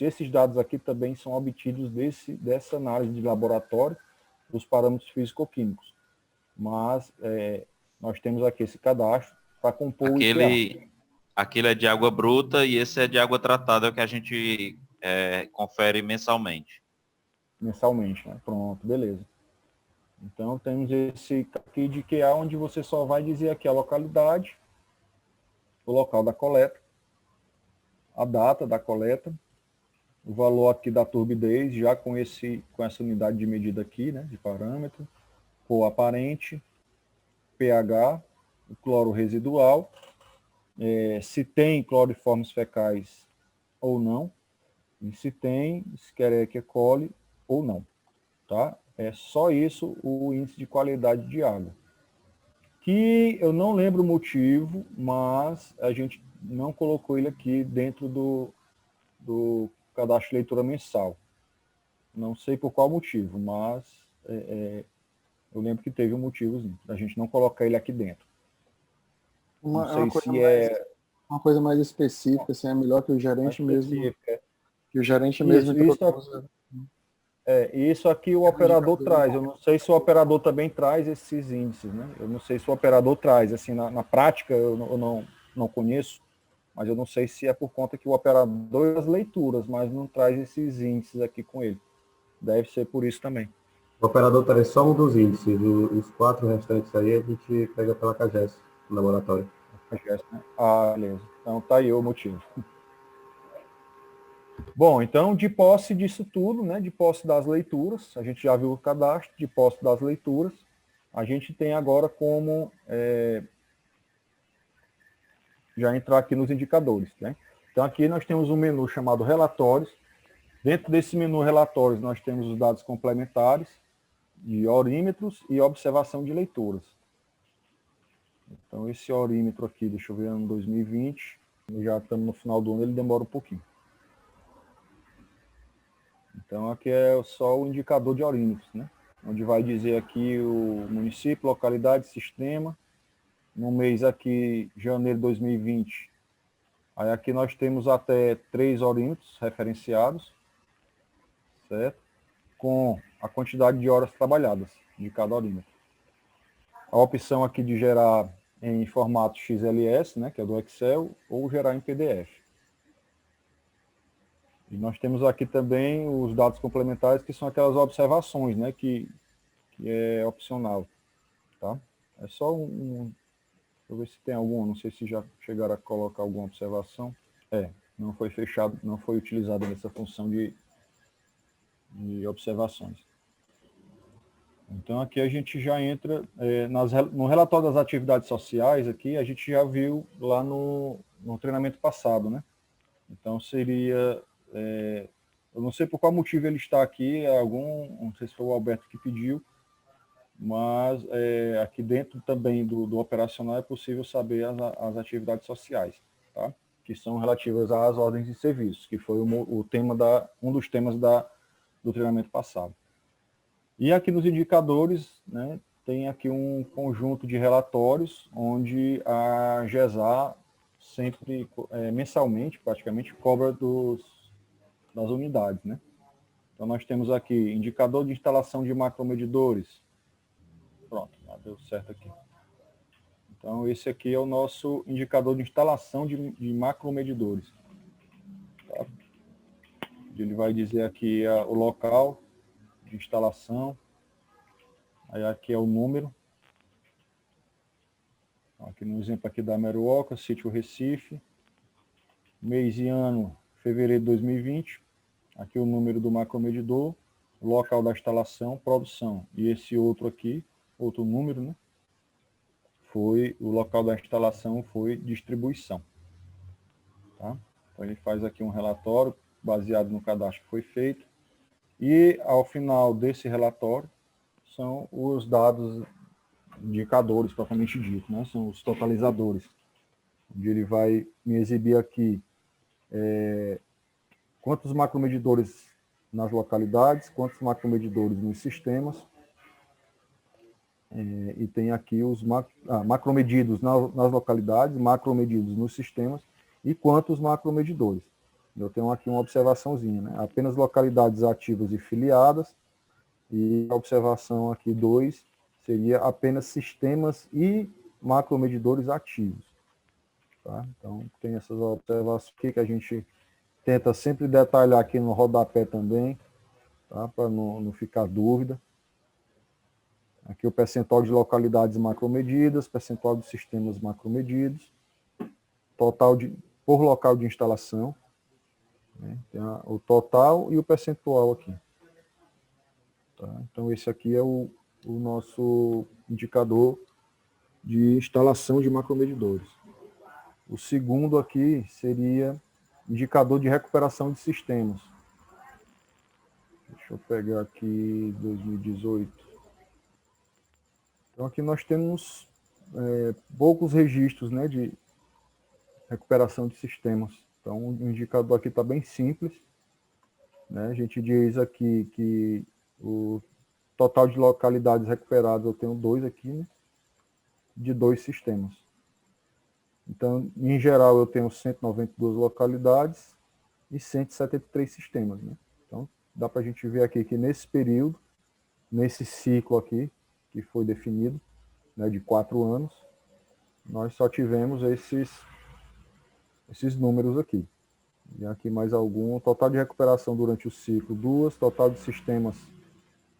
esses dados aqui também são obtidos dessa análise de laboratório dos parâmetros físico-químicos. Mas nós temos aqui esse cadastro para compor o IPA. Aquele é de água bruta e esse é de água tratada, que a gente confere mensalmente. Mensalmente, né? Pronto, beleza. Então, temos esse aqui de IQA, onde você só vai dizer aqui a localidade, o local da coleta, a data da coleta, o valor aqui da turbidez, já com essa unidade de medida aqui, né, de parâmetro, cor aparente, pH, o cloro residual, se tem cloriformes fecais ou não, e se tem Escherichia coli ou não, tá? É só isso o índice de qualidade de água. Que eu não lembro o motivo, mas a gente não colocou ele aqui dentro do cadastro de leitura mensal. Não sei por qual motivo, mas eu lembro que teve um motivo da gente não colocar ele aqui dentro. Não sei se uma coisa mais específica, assim, é melhor que o gerente mesmo. Que o gerente mesmo introduza. Isso aqui o operador traz. Eu não sei se o operador também traz esses índices, né? Eu não sei se o operador traz. Assim, na prática, eu não conheço, mas eu não sei se é por conta que o operador as leituras, mas não traz esses índices aqui com ele. Deve ser por isso também. O operador traz só um dos índices. Os 4 restantes aí a gente pega pela CAGES, no laboratório. CAGES, né? Ah, beleza. Então tá aí o motivo. Bom, então, de posse disso tudo, né, de posse das leituras, a gente já viu o cadastro, de posse das leituras, a gente tem agora como já entrar aqui nos indicadores. Né? Então, aqui nós temos um menu chamado Relatórios. Dentro desse menu Relatórios, nós temos os dados complementares de orímetros e observação de leituras. Então, esse orímetro aqui, deixa eu ver, ano 2020, já estamos no final do ano, ele demora um pouquinho. Então, aqui é só o indicador de orímetros, né? Onde vai dizer aqui o município, localidade, sistema, no mês aqui, janeiro de 2020, aí aqui nós temos até 3 orímetros referenciados, certo? Com a quantidade de horas trabalhadas de cada orímetro. A opção aqui de gerar em formato XLS, né, que é do Excel, ou gerar em PDF. E nós temos aqui também os dados complementares, que são aquelas observações, né, que é opcional. Tá? É só deixa eu ver se tem alguma, não sei se já chegaram a colocar alguma observação. Não foi fechado, não foi utilizada nessa função de observações. Então, aqui a gente já entra, no relatório das atividades sociais, aqui a gente já viu lá no treinamento passado, né? Então, seria, eu não sei por qual motivo ele está aqui, não sei se foi o Alberto que pediu, mas aqui dentro também do operacional é possível saber as atividades sociais, tá? Que são relativas às ordens de serviços, que foi um dos temas do treinamento passado. E aqui nos indicadores, né, tem aqui um conjunto de relatórios, onde a GESA sempre, mensalmente, praticamente, cobra das unidades, né? Então, nós temos aqui indicador de instalação de macromedidores. Pronto, deu certo aqui. Então, esse aqui é o nosso indicador de instalação de macromedidores. Tá? Ele vai dizer aqui o local de instalação. Aí aqui é o número. Aqui no exemplo aqui da Meruoca, sítio Recife. Mês e ano, fevereiro de 2020. Aqui o número do macromedidor, o local da instalação, produção. E esse outro aqui, outro número, né? O local da instalação foi distribuição. Tá? Então ele faz aqui um relatório baseado no cadastro que foi feito. E ao final desse relatório são os dados indicadores propriamente dito, né? São os totalizadores, onde ele vai me exibir aqui quantos macromedidores nas localidades, quantos macromedidores nos sistemas, e tem aqui os macromedidos nas localidades, macromedidos nos sistemas, e quantos macromedidores. Eu tenho aqui uma observaçãozinha, né? Apenas localidades ativas e filiadas, e a observação aqui 2 seria apenas sistemas e macromedidores ativos. Tá? Então, tem essas observações aqui que a gente tenta sempre detalhar aqui no rodapé também, tá? Para não ficar dúvida. Aqui o percentual de localidades macromedidas, percentual de sistemas macromedidos, total por local de instalação, né? Tem o total e o percentual aqui. Tá? Então, esse aqui é o nosso indicador de instalação de macromedidores. O segundo aqui seria indicador de recuperação de sistemas. Deixa eu pegar aqui 2018. Então, aqui nós temos poucos registros, né, de recuperação de sistemas. Então, o indicador aqui está bem simples, né? A gente diz aqui que o total de localidades recuperadas, eu tenho 2 aqui, né, de 2 sistemas. Então, em geral, eu tenho 192 localidades e 173 sistemas, né? Então, dá para a gente ver aqui que nesse período, nesse ciclo aqui, que foi definido, né, de 4 anos, nós só tivemos esses números aqui. E aqui mais algum, total de recuperação durante o ciclo 2, total de sistemas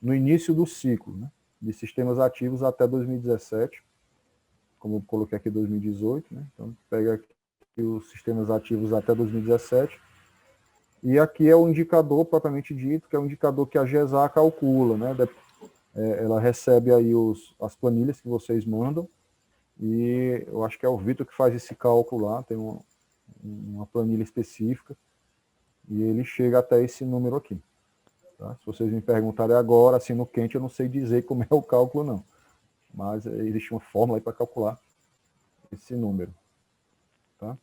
no início do ciclo, né, de sistemas ativos até 2017, como eu coloquei aqui 2018, né, então pega aqui os sistemas ativos até 2017, e aqui é o indicador propriamente dito, que é o indicador que a GESA calcula, né, ela recebe aí as planilhas que vocês mandam, e eu acho que é o Vitor que faz esse cálculo lá, tem uma planilha específica, e ele chega até esse número aqui. Tá? Se vocês me perguntarem agora, assim no quente, eu não sei dizer como é o cálculo, não. Mas existe uma fórmula aí para calcular esse número. Tá?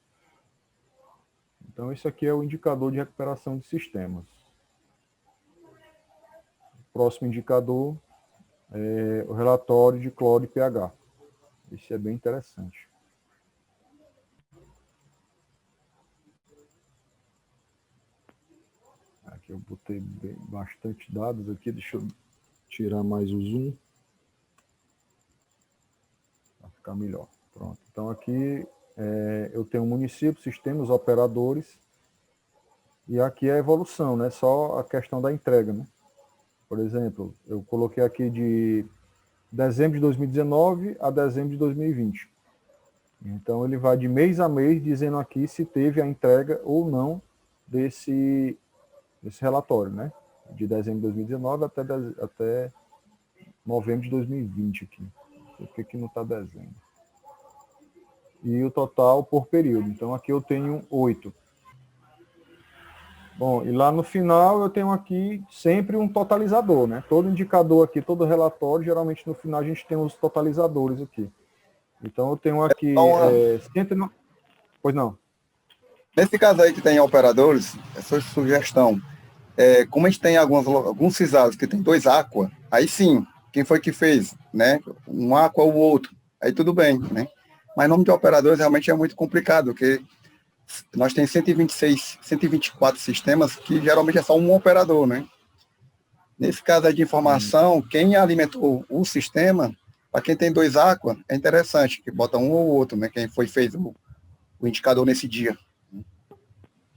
Então, esse aqui é o indicador de recuperação de sistemas. O próximo indicador é o relatório de cloro e pH. Isso é bem interessante. Aqui eu botei bastante dados aqui, deixa eu tirar mais o zoom para ficar melhor. Pronto. Então aqui eu tenho município, sistemas, operadores, e aqui é a evolução, né? Só a questão da entrega, né? Por exemplo, eu coloquei aqui de dezembro de 2019 a dezembro de 2020. Então ele vai de mês a mês dizendo aqui se teve a entrega ou não desse relatório, né? De dezembro de 2019 até novembro de 2020 aqui. Por que não está dezembro? E o total por período. Então aqui eu tenho 8. Bom, e lá no final eu tenho aqui sempre um totalizador, né? Todo indicador aqui, todo relatório, geralmente no final a gente tem os totalizadores aqui. Então eu tenho aqui... Pois não. Nesse caso aí que tem operadores, essa sugestão, como a gente tem alguns CISAs que tem 2 Aqua, aí sim, quem foi que fez, né? Um Aqua ou o outro, aí tudo bem, né? Mas nome de operadores realmente é muito complicado, porque nós temos 126, 124 sistemas que geralmente é só um operador, né? Nesse caso aí de informação, quem alimentou o sistema, para quem tem 2 Aqua, é interessante, que bota um ou outro, né? Quem fez o indicador nesse dia.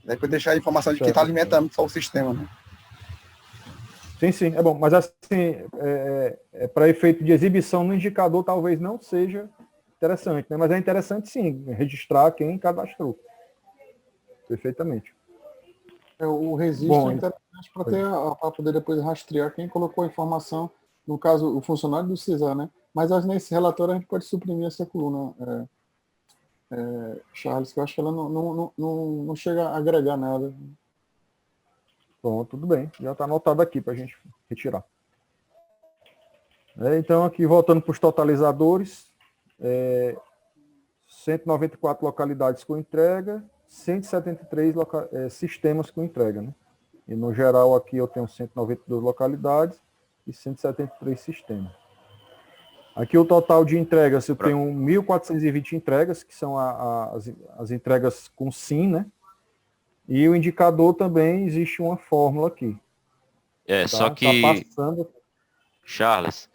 Depois deixar a informação de quem está alimentando só o sistema, né? Sim, sim, é bom. Mas assim, para efeito de exibição no indicador, talvez não seja interessante, né? Mas é interessante sim, registrar quem cadastrou. Perfeitamente. O registro é interessante para poder depois rastrear quem colocou a informação, no caso, o funcionário do CISA, né? Mas nesse relatório a gente pode suprimir essa coluna, Charles, que eu acho que ela não chega a agregar nada. Pronto, tudo bem. Já está anotado aqui para a gente retirar. Então, aqui, voltando para os totalizadores, 194 localidades com entrega, 173 sistemas com entrega, né? E, no geral, aqui eu tenho 192 localidades e 173 sistemas. Aqui o total de entregas, eu tenho 1.420 entregas, que são as entregas com SIM, né? E o indicador também, existe uma fórmula aqui. Só que, Charles,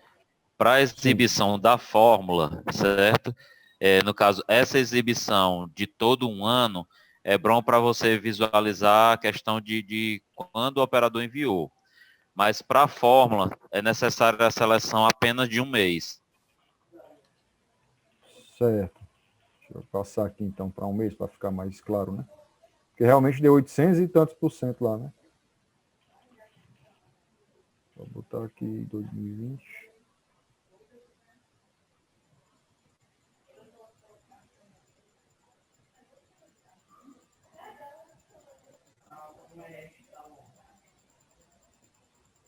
para a exibição da fórmula, certo? No caso, essa exibição de todo um ano, é bom para você visualizar a questão de quando o operador enviou. Mas para a fórmula, é necessária a seleção apenas de um mês. Certo. Deixa eu passar aqui então para um mês, para ficar mais claro, né? Porque realmente deu 800 e tantos % lá, né? Vou botar aqui 2020.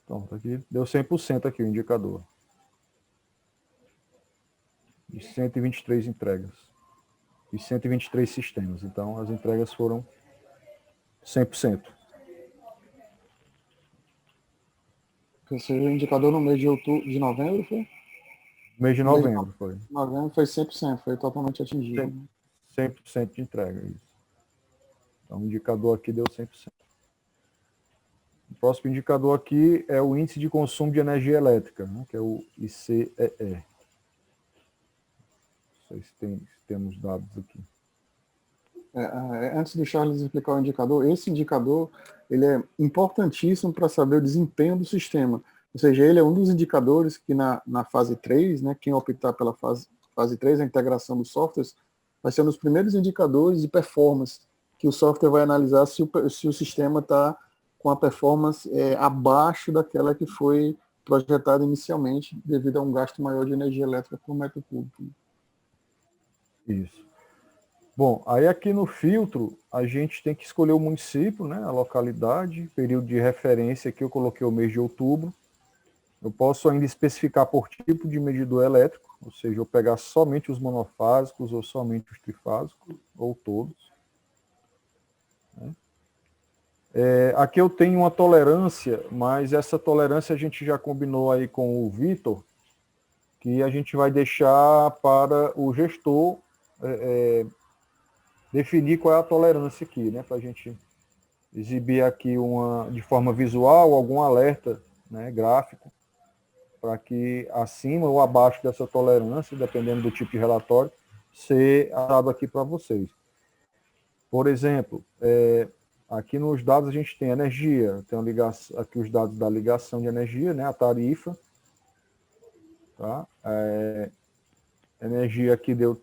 Pronto, aqui deu 100% aqui o indicador. E 123 entregas. E 123 sistemas. Então, as entregas foram 100%. Ou seja, o indicador no mês de novembro foi? Mês de novembro foi. Novembro foi 100%, foi totalmente atingido. 100% de entrega, isso. Então, o indicador aqui deu 100%. O próximo indicador aqui é o índice de consumo de energia elétrica, né, que é o ICEE. Não sei se temos dados aqui. Antes do Charles explicar o indicador, esse indicador ele é importantíssimo para saber o desempenho do sistema. Ou seja, ele é um dos indicadores que na fase 3, né, quem optar pela fase 3, a integração dos softwares, vai ser um dos primeiros indicadores de performance, que o software vai analisar se o sistema está com a performance abaixo daquela que foi projetada inicialmente, devido a um gasto maior de energia elétrica por metro cúbico. Isso. Bom, aí aqui no filtro, a gente tem que escolher o município, né, a localidade, período de referência, aqui eu coloquei o mês de outubro. Eu posso ainda especificar por tipo de medidor elétrico, ou seja, eu pegar somente os monofásicos ou somente os trifásicos, ou todos. Né? Aqui eu tenho uma tolerância, mas essa tolerância a gente já combinou aí com o Vitor, que a gente vai deixar para o gestor definir qual é a tolerância aqui, né? Para a gente exibir aqui de forma visual algum alerta, né, gráfico, para que acima ou abaixo dessa tolerância, dependendo do tipo de relatório, ser dado aqui para vocês. Por exemplo, aqui nos dados a gente tem energia, tem aqui os dados da ligação de energia, né, a tarifa. Tá? Energia aqui deu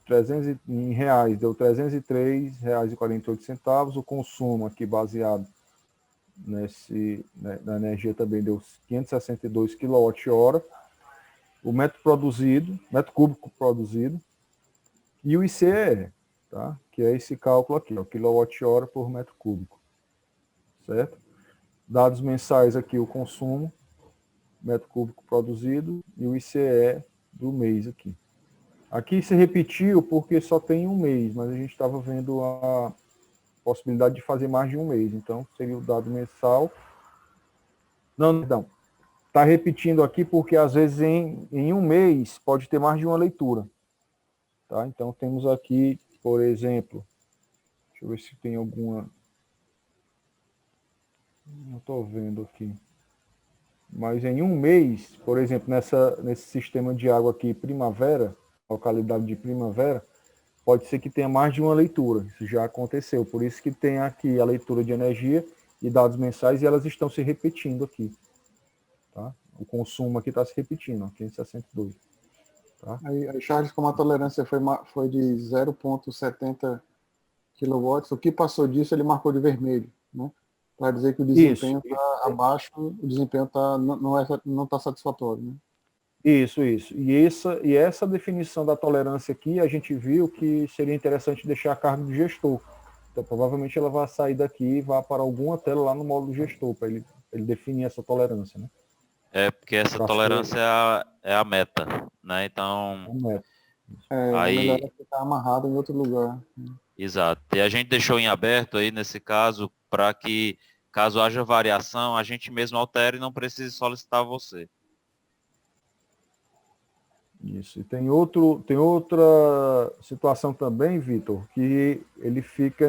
em reais, deu R$ 303,48. O consumo aqui baseado na energia também deu 562 kWh. O metro cúbico produzido, e o ICE, tá? Que é esse cálculo aqui, ó, quilowatt-hora por metro cúbico. Certo? Dados mensais aqui, o consumo, metro cúbico produzido, e o ICE do mês aqui. Aqui se repetiu porque só tem um mês, mas a gente estava vendo a possibilidade de fazer mais de um mês. Então, seria o dado mensal. Não. Está repetindo aqui porque, às vezes, em um mês, pode ter mais de uma leitura. Tá? Então, temos aqui, por exemplo, deixa eu ver se tem alguma... Não estou vendo aqui. Mas em um mês, por exemplo, nesse sistema de água aqui, Primavera, localidade de Primavera, pode ser que tenha mais de uma leitura. Isso já aconteceu. Por isso que tem aqui a leitura de energia e dados mensais, e elas estão se repetindo aqui. Tá? O consumo aqui está se repetindo, 562. Tá? Aí, Charles, como a tolerância foi de 0,70 kW, o que passou disso ele marcou de vermelho, né? Para dizer que o desempenho está abaixo, o desempenho não está satisfatório. Né? Isso. E essa definição da tolerância aqui, a gente viu que seria interessante deixar a cargo do gestor. Então, provavelmente ela vai sair daqui e vai para alguma tela lá no módulo gestor, para ele definir essa tolerância. Né? Porque essa tolerância é a meta, né? Então... É melhor ficar amarrado em outro lugar. Exato. E a gente deixou em aberto aí, nesse caso, para que, caso haja variação, a gente mesmo altere e não precise solicitar você. Isso. E tem outra situação também, Vitor, que ele fica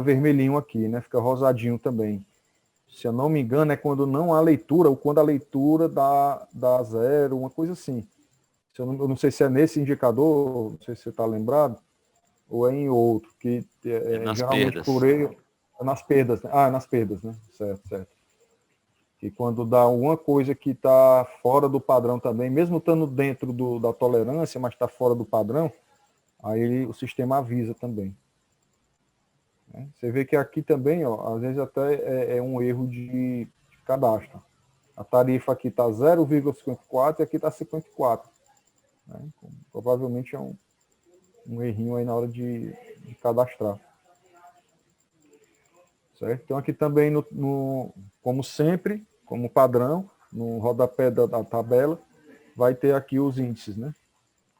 vermelhinho aqui, né? Fica rosadinho também. Se eu não me engano, é quando não há leitura, ou quando a leitura dá zero, uma coisa assim. Eu não sei se é nesse indicador, não sei se você está lembrado, ou é em outro, que nas geralmente perdas. por ele, é nas perdas. Né? É nas perdas, né? Certo. E quando dá alguma coisa que está fora do padrão também, mesmo estando dentro da tolerância, mas está fora do padrão, aí o sistema avisa também. Você vê que aqui também, ó, às vezes até é um erro de cadastro. A tarifa aqui está 0,54 e aqui está 54. Né? Provavelmente é um errinho aí na hora de cadastrar. Certo? Então aqui também, como sempre, como padrão, no rodapé da tabela, vai ter aqui os índices, né?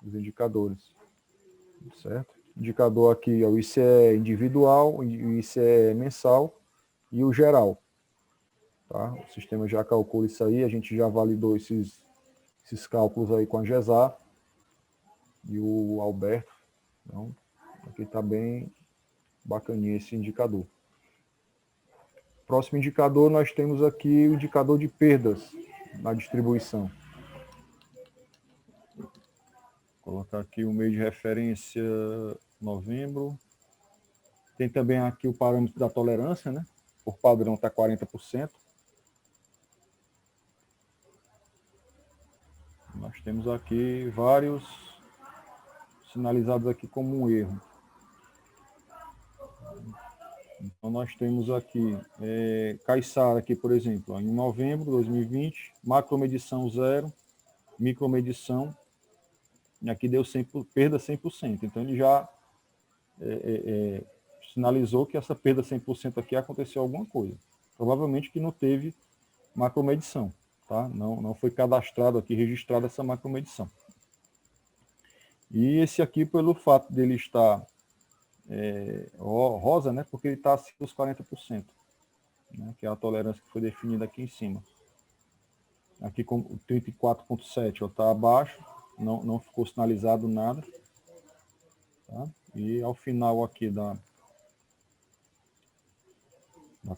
Os indicadores. Certo? Indicador aqui é o ICE individual, o ICE mensal e o geral. Tá? O sistema já calcula isso aí, a gente já validou esses cálculos aí com a GESAR e o Alberto. Então, aqui está bem bacaninha esse indicador. Próximo indicador, nós temos aqui o indicador de perdas na distribuição. Vou colocar aqui o mês de referência, novembro. Tem também aqui o parâmetro da tolerância, né? Por padrão está 40%. Nós temos aqui vários sinalizados aqui como um erro. Então, nós temos aqui Caiçara, aqui, por exemplo, em novembro de 2020, macromedição 0, micromedição, e aqui deu perda 100%. Então, ele já sinalizou que essa perda 100% aqui aconteceu alguma coisa. Provavelmente que não teve macromedição, tá? Não foi cadastrado aqui, registrado essa macromedição. E esse aqui, pelo fato dele estar rosa, né? Porque ele está acima dos 40%, né? Que é a tolerância que foi definida aqui em cima. Aqui com o 34,7 está abaixo, não ficou sinalizado nada. Tá? E ao final aqui da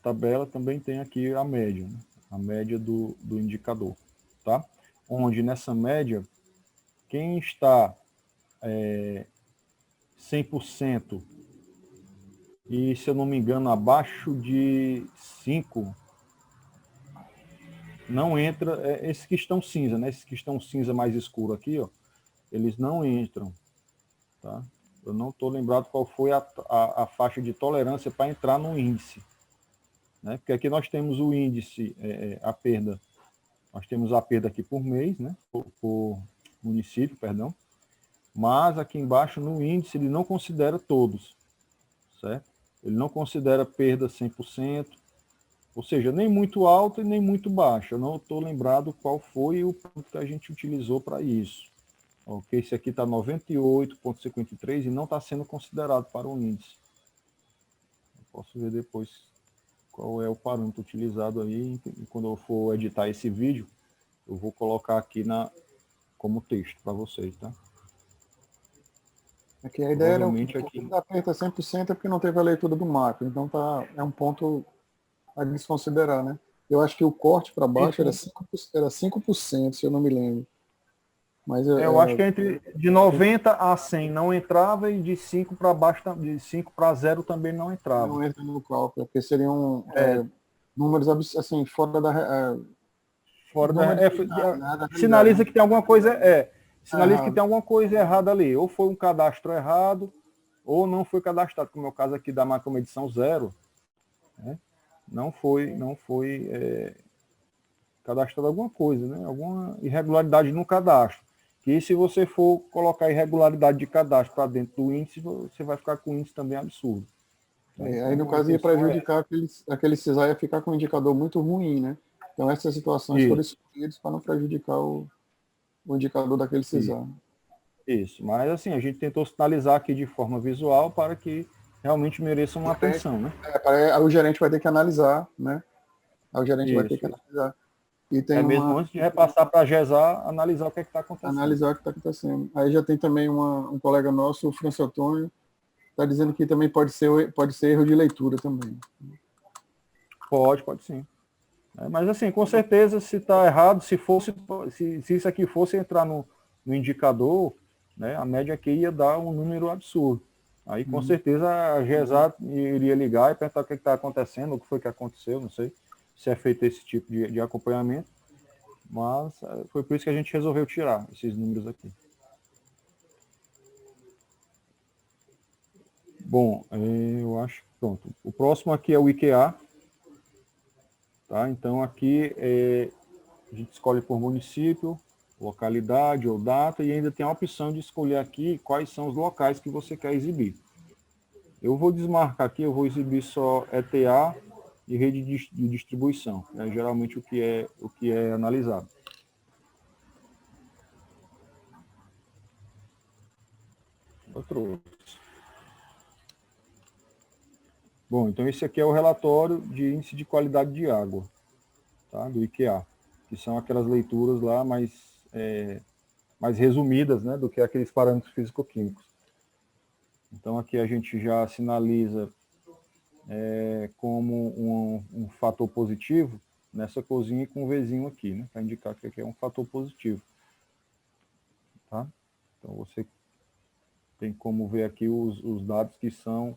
tabela também tem aqui a média, né? A média do indicador. Tá? Onde nessa média, quem está 100% e, se eu não me engano, abaixo de 5, não entra, esses que estão cinza, né? Esses que estão cinza mais escuro aqui, ó, eles não entram, tá? Eu não estou lembrado qual foi a faixa de tolerância para entrar no índice, né? Porque aqui nós temos o índice, a perda, nós temos a perda aqui por mês, né? Por município, perdão, mas aqui embaixo no índice ele não considera todos, certo? Ele não considera perda 100%, ou seja, nem muito alto e nem muito baixo. Eu não estou lembrado qual foi o ponto que a gente utilizou para isso. Ok, esse aqui está 98,53 e não está sendo considerado para o índice. Eu posso ver depois qual é o parâmetro utilizado aí, e quando eu for editar esse vídeo, eu vou colocar aqui como texto para vocês, tá? Aqui a ideia era Provavelmente o que dá perda 100% é porque não teve a leitura do macro, então é um ponto a desconsiderar, né? Eu acho que o corte para baixo era 5%, se eu não me lembro. Mas eu acho que de 90 a 100 não entrava e de 5 para baixo, de 5 para 0 também não entrava. Não entra no cálculo, porque seriam números assim, fora da... sinaliza que tem alguma coisa, sinaliza que tem alguma coisa errada ali. Ou foi um cadastro errado, ou não foi cadastrado, como é o caso aqui da macromedição 0, né? Não foi cadastrado alguma coisa, né? Alguma irregularidade no cadastro. Que se você for colocar irregularidade de cadastro para dentro do índice, você vai ficar com um índice também absurdo. Aí no caso ia prejudicar aquele CISA, ia ficar com um indicador muito ruim, né? Então essas situações foram escolhidas para não prejudicar o indicador daquele CISA. Isso, mas assim, a gente tentou sinalizar aqui de forma visual para que realmente mereçam uma atenção, né? O gerente vai ter que analisar, né? O gerente vai ter que analisar. E tem mesmo antes de repassar para a GESA, analisar o que está acontecendo. Analisar o que está acontecendo. Aí já tem também um colega nosso, o Franço Antônio, está dizendo que também pode ser erro de leitura também. Pode sim. Mas assim, com certeza, se está errado, se isso aqui fosse entrar no indicador, né, a média aqui ia dar um número absurdo. Aí com certeza a GESA iria ligar e perguntar o que está acontecendo, o que foi que aconteceu, não sei se é feito esse tipo de acompanhamento, mas foi por isso que a gente resolveu tirar esses números aqui. Bom, eu acho que pronto. O próximo aqui é o IQA. Tá? Então aqui a gente escolhe por município, localidade ou data, e ainda tem a opção de escolher aqui quais são os locais que você quer exibir. Eu vou desmarcar aqui, eu vou exibir só ETA e rede de distribuição, é geralmente o que é analisado. Bom, então esse aqui é o relatório de índice de qualidade de água, tá? Do IQA, que são aquelas leituras lá mais resumidas, né, do que aqueles parâmetros físico-químicos. Então aqui a gente já sinaliza como um fator positivo nessa cozinha com um Vzinho aqui, né, para indicar que aqui é um fator positivo. Tá? Então você tem como ver aqui os dados que são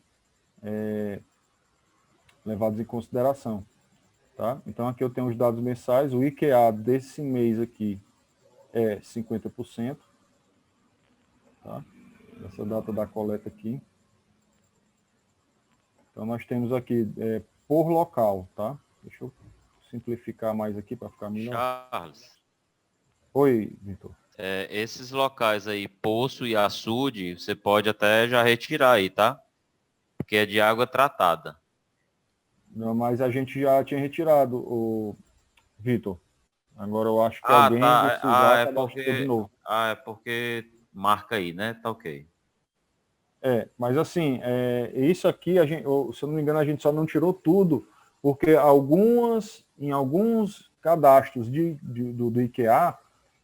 levados em consideração. Tá? Então aqui eu tenho os dados mensais, o IQA desse mês aqui é 50%. Tá? Essa data da coleta aqui. Então nós temos aqui por local, tá? Deixa eu simplificar mais aqui para ficar melhor. Charles. Oi, Vitor. Esses locais aí, poço e açude, você pode até já retirar aí, tá? Porque é de água tratada. Não, mas a gente já tinha retirado, o Vitor. Agora eu acho que alguém tá. De novo. É porque marca aí, né? Tá ok. Mas assim, isso aqui, se eu não me engano, a gente só não tirou tudo, porque em alguns cadastros do IQA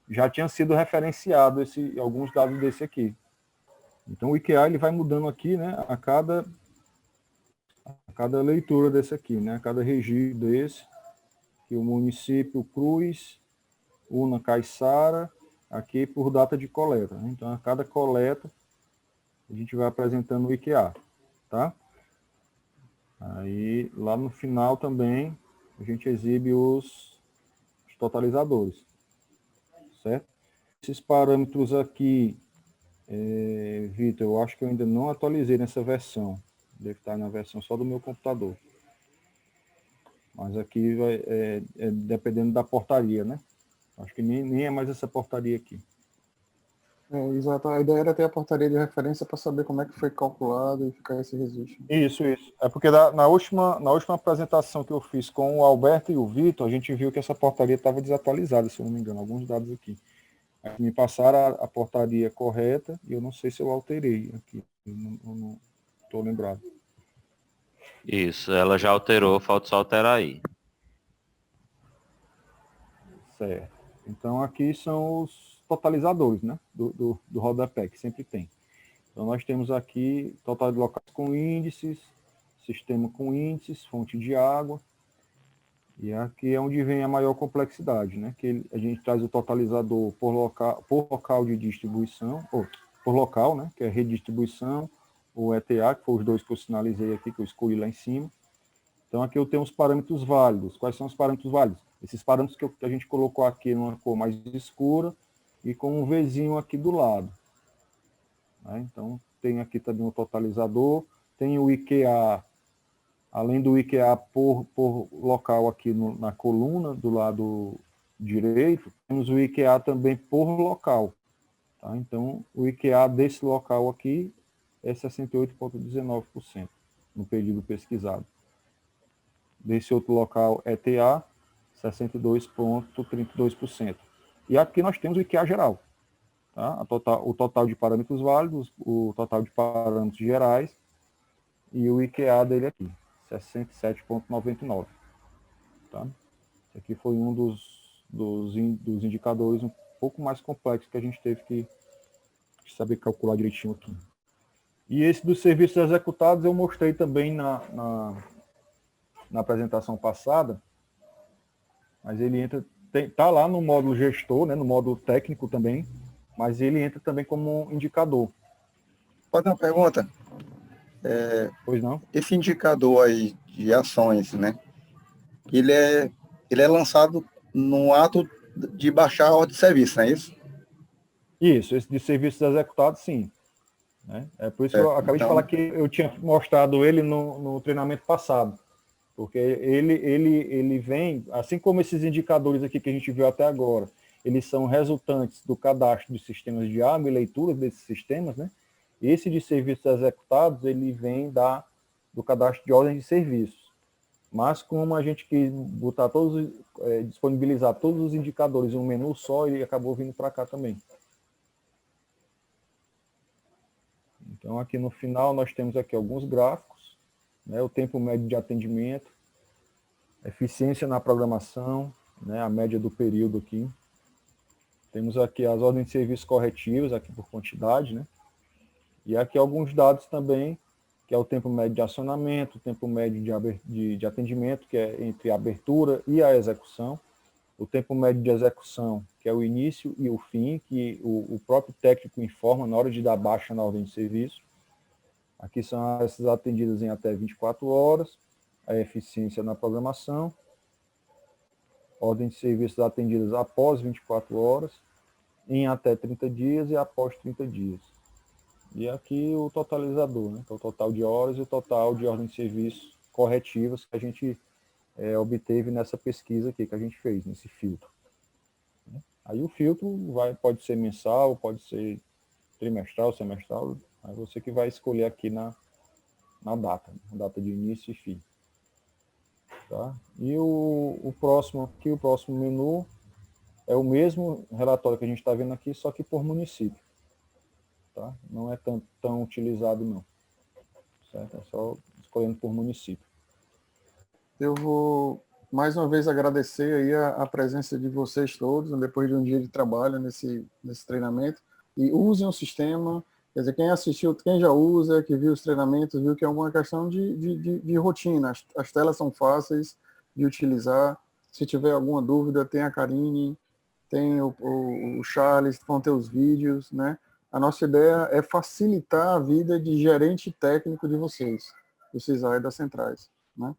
já tinham sido referenciados alguns dados desse aqui. Então, o IQA ele vai mudando aqui, né, a cada leitura desse aqui, né, a cada registro desse, que o município Cruz, Una Caiçara, aqui por data de coleta. Né? Então, a cada coleta, a gente vai apresentando o IQA, tá? Aí, lá no final também, a gente exibe os totalizadores, certo? Esses parâmetros aqui, Vitor, eu acho que eu ainda não atualizei nessa versão. Deve estar na versão só do meu computador. Mas aqui dependendo da portaria, né? Acho que nem é mais essa portaria aqui. Exato. A ideia era ter a portaria de referência para saber como é que foi calculado e ficar esse registro. Isso. É porque na última apresentação que eu fiz com o Alberto e o Vitor, a gente viu que essa portaria estava desatualizada, se eu não me engano, alguns dados aqui. Aí me passaram a portaria correta e eu não sei se eu alterei aqui. Eu não estou lembrado. Isso, ela já alterou, falta só alterar aí. Certo. Então, aqui são os totalizadores, né? Do rodapé, que sempre tem. Então, nós temos aqui total de locais com índices, sistema com índices, fonte de água. E aqui é onde vem a maior complexidade, né? Que a gente traz o totalizador por local de distribuição, ou por local, né? Que é redistribuição, o ETA, que foram os dois que eu sinalizei aqui, que eu escolhi lá em cima. Então, aqui eu tenho os parâmetros válidos. Quais são os parâmetros válidos? Esses parâmetros que a gente colocou aqui numa cor mais escura e com um Vzinho aqui do lado. Né? Então, tem aqui também o totalizador, tem o IQA, além do IQA por local aqui na coluna do lado direito, temos o IQA também por local. Tá? Então, o IQA desse local aqui é 68,19% no período pesquisado. Desse outro local, ETA, 62,32%. E aqui nós temos o IQA geral. Tá? O total de parâmetros válidos, o total de parâmetros gerais e o IQA dele aqui, 67,99. Tá? Esse aqui foi um dos indicadores um pouco mais complexos que a gente teve que saber calcular direitinho aqui. E esse dos serviços executados eu mostrei também na apresentação passada, mas ele está lá no módulo gestor, né, no módulo técnico também, mas ele entra também como indicador. Pode dar uma pergunta? Pois não? Esse indicador aí de ações, né? Ele é lançado no ato de baixar a ordem de serviço, não é isso? Isso, esse de serviços executados, sim. Né? É por isso que eu acabei de falar que eu tinha mostrado ele no treinamento passado. Porque ele vem, assim como esses indicadores aqui que a gente viu até agora, eles são resultantes do cadastro de sistemas de água e leitura desses sistemas, né? Esse de serviços executados, ele vem do cadastro de ordem de serviços. Mas como a gente quis botar disponibilizar todos os indicadores em um menu só, ele acabou vindo para cá também. Então, aqui no final, nós temos aqui alguns gráficos. Né, o tempo médio de atendimento, eficiência na programação, né, a média do período aqui. Temos aqui as ordens de serviço corretivas, aqui por quantidade, né? E aqui alguns dados também, que é o tempo médio de acionamento, o tempo médio de atendimento, que é entre a abertura e a execução, o tempo médio de execução, que é o início e o fim, que o próprio técnico informa na hora de dar baixa na ordem de serviço. Aqui são essas atendidas em até 24 horas, a eficiência na programação, ordem de serviços atendidas após 24 horas, em até 30 dias e após 30 dias. E aqui o totalizador, né, que é o total de horas e o total de ordem de serviços corretivas que a gente obteve nessa pesquisa aqui que a gente fez, nesse filtro. Aí o filtro pode ser mensal, pode ser trimestral, semestral, aí você que vai escolher aqui na data, na data de início e fim. Tá? E o próximo menu é o mesmo relatório que a gente está vendo aqui, só que por município. Tá? Não é tão utilizado, não. Certo? É só escolhendo por município. Eu vou mais uma vez agradecer aí a presença de vocês todos, depois de um dia de trabalho nesse treinamento, e usem o sistema. Quer dizer, quem assistiu, quem já usa, que viu os treinamentos, viu que é uma questão de rotina. As telas são fáceis de utilizar. Se tiver alguma dúvida, tem a Karine, tem o Charles, vão ter os vídeos, né? A nossa ideia é facilitar a vida de gerente técnico de vocês, do CISAI das centrais, né?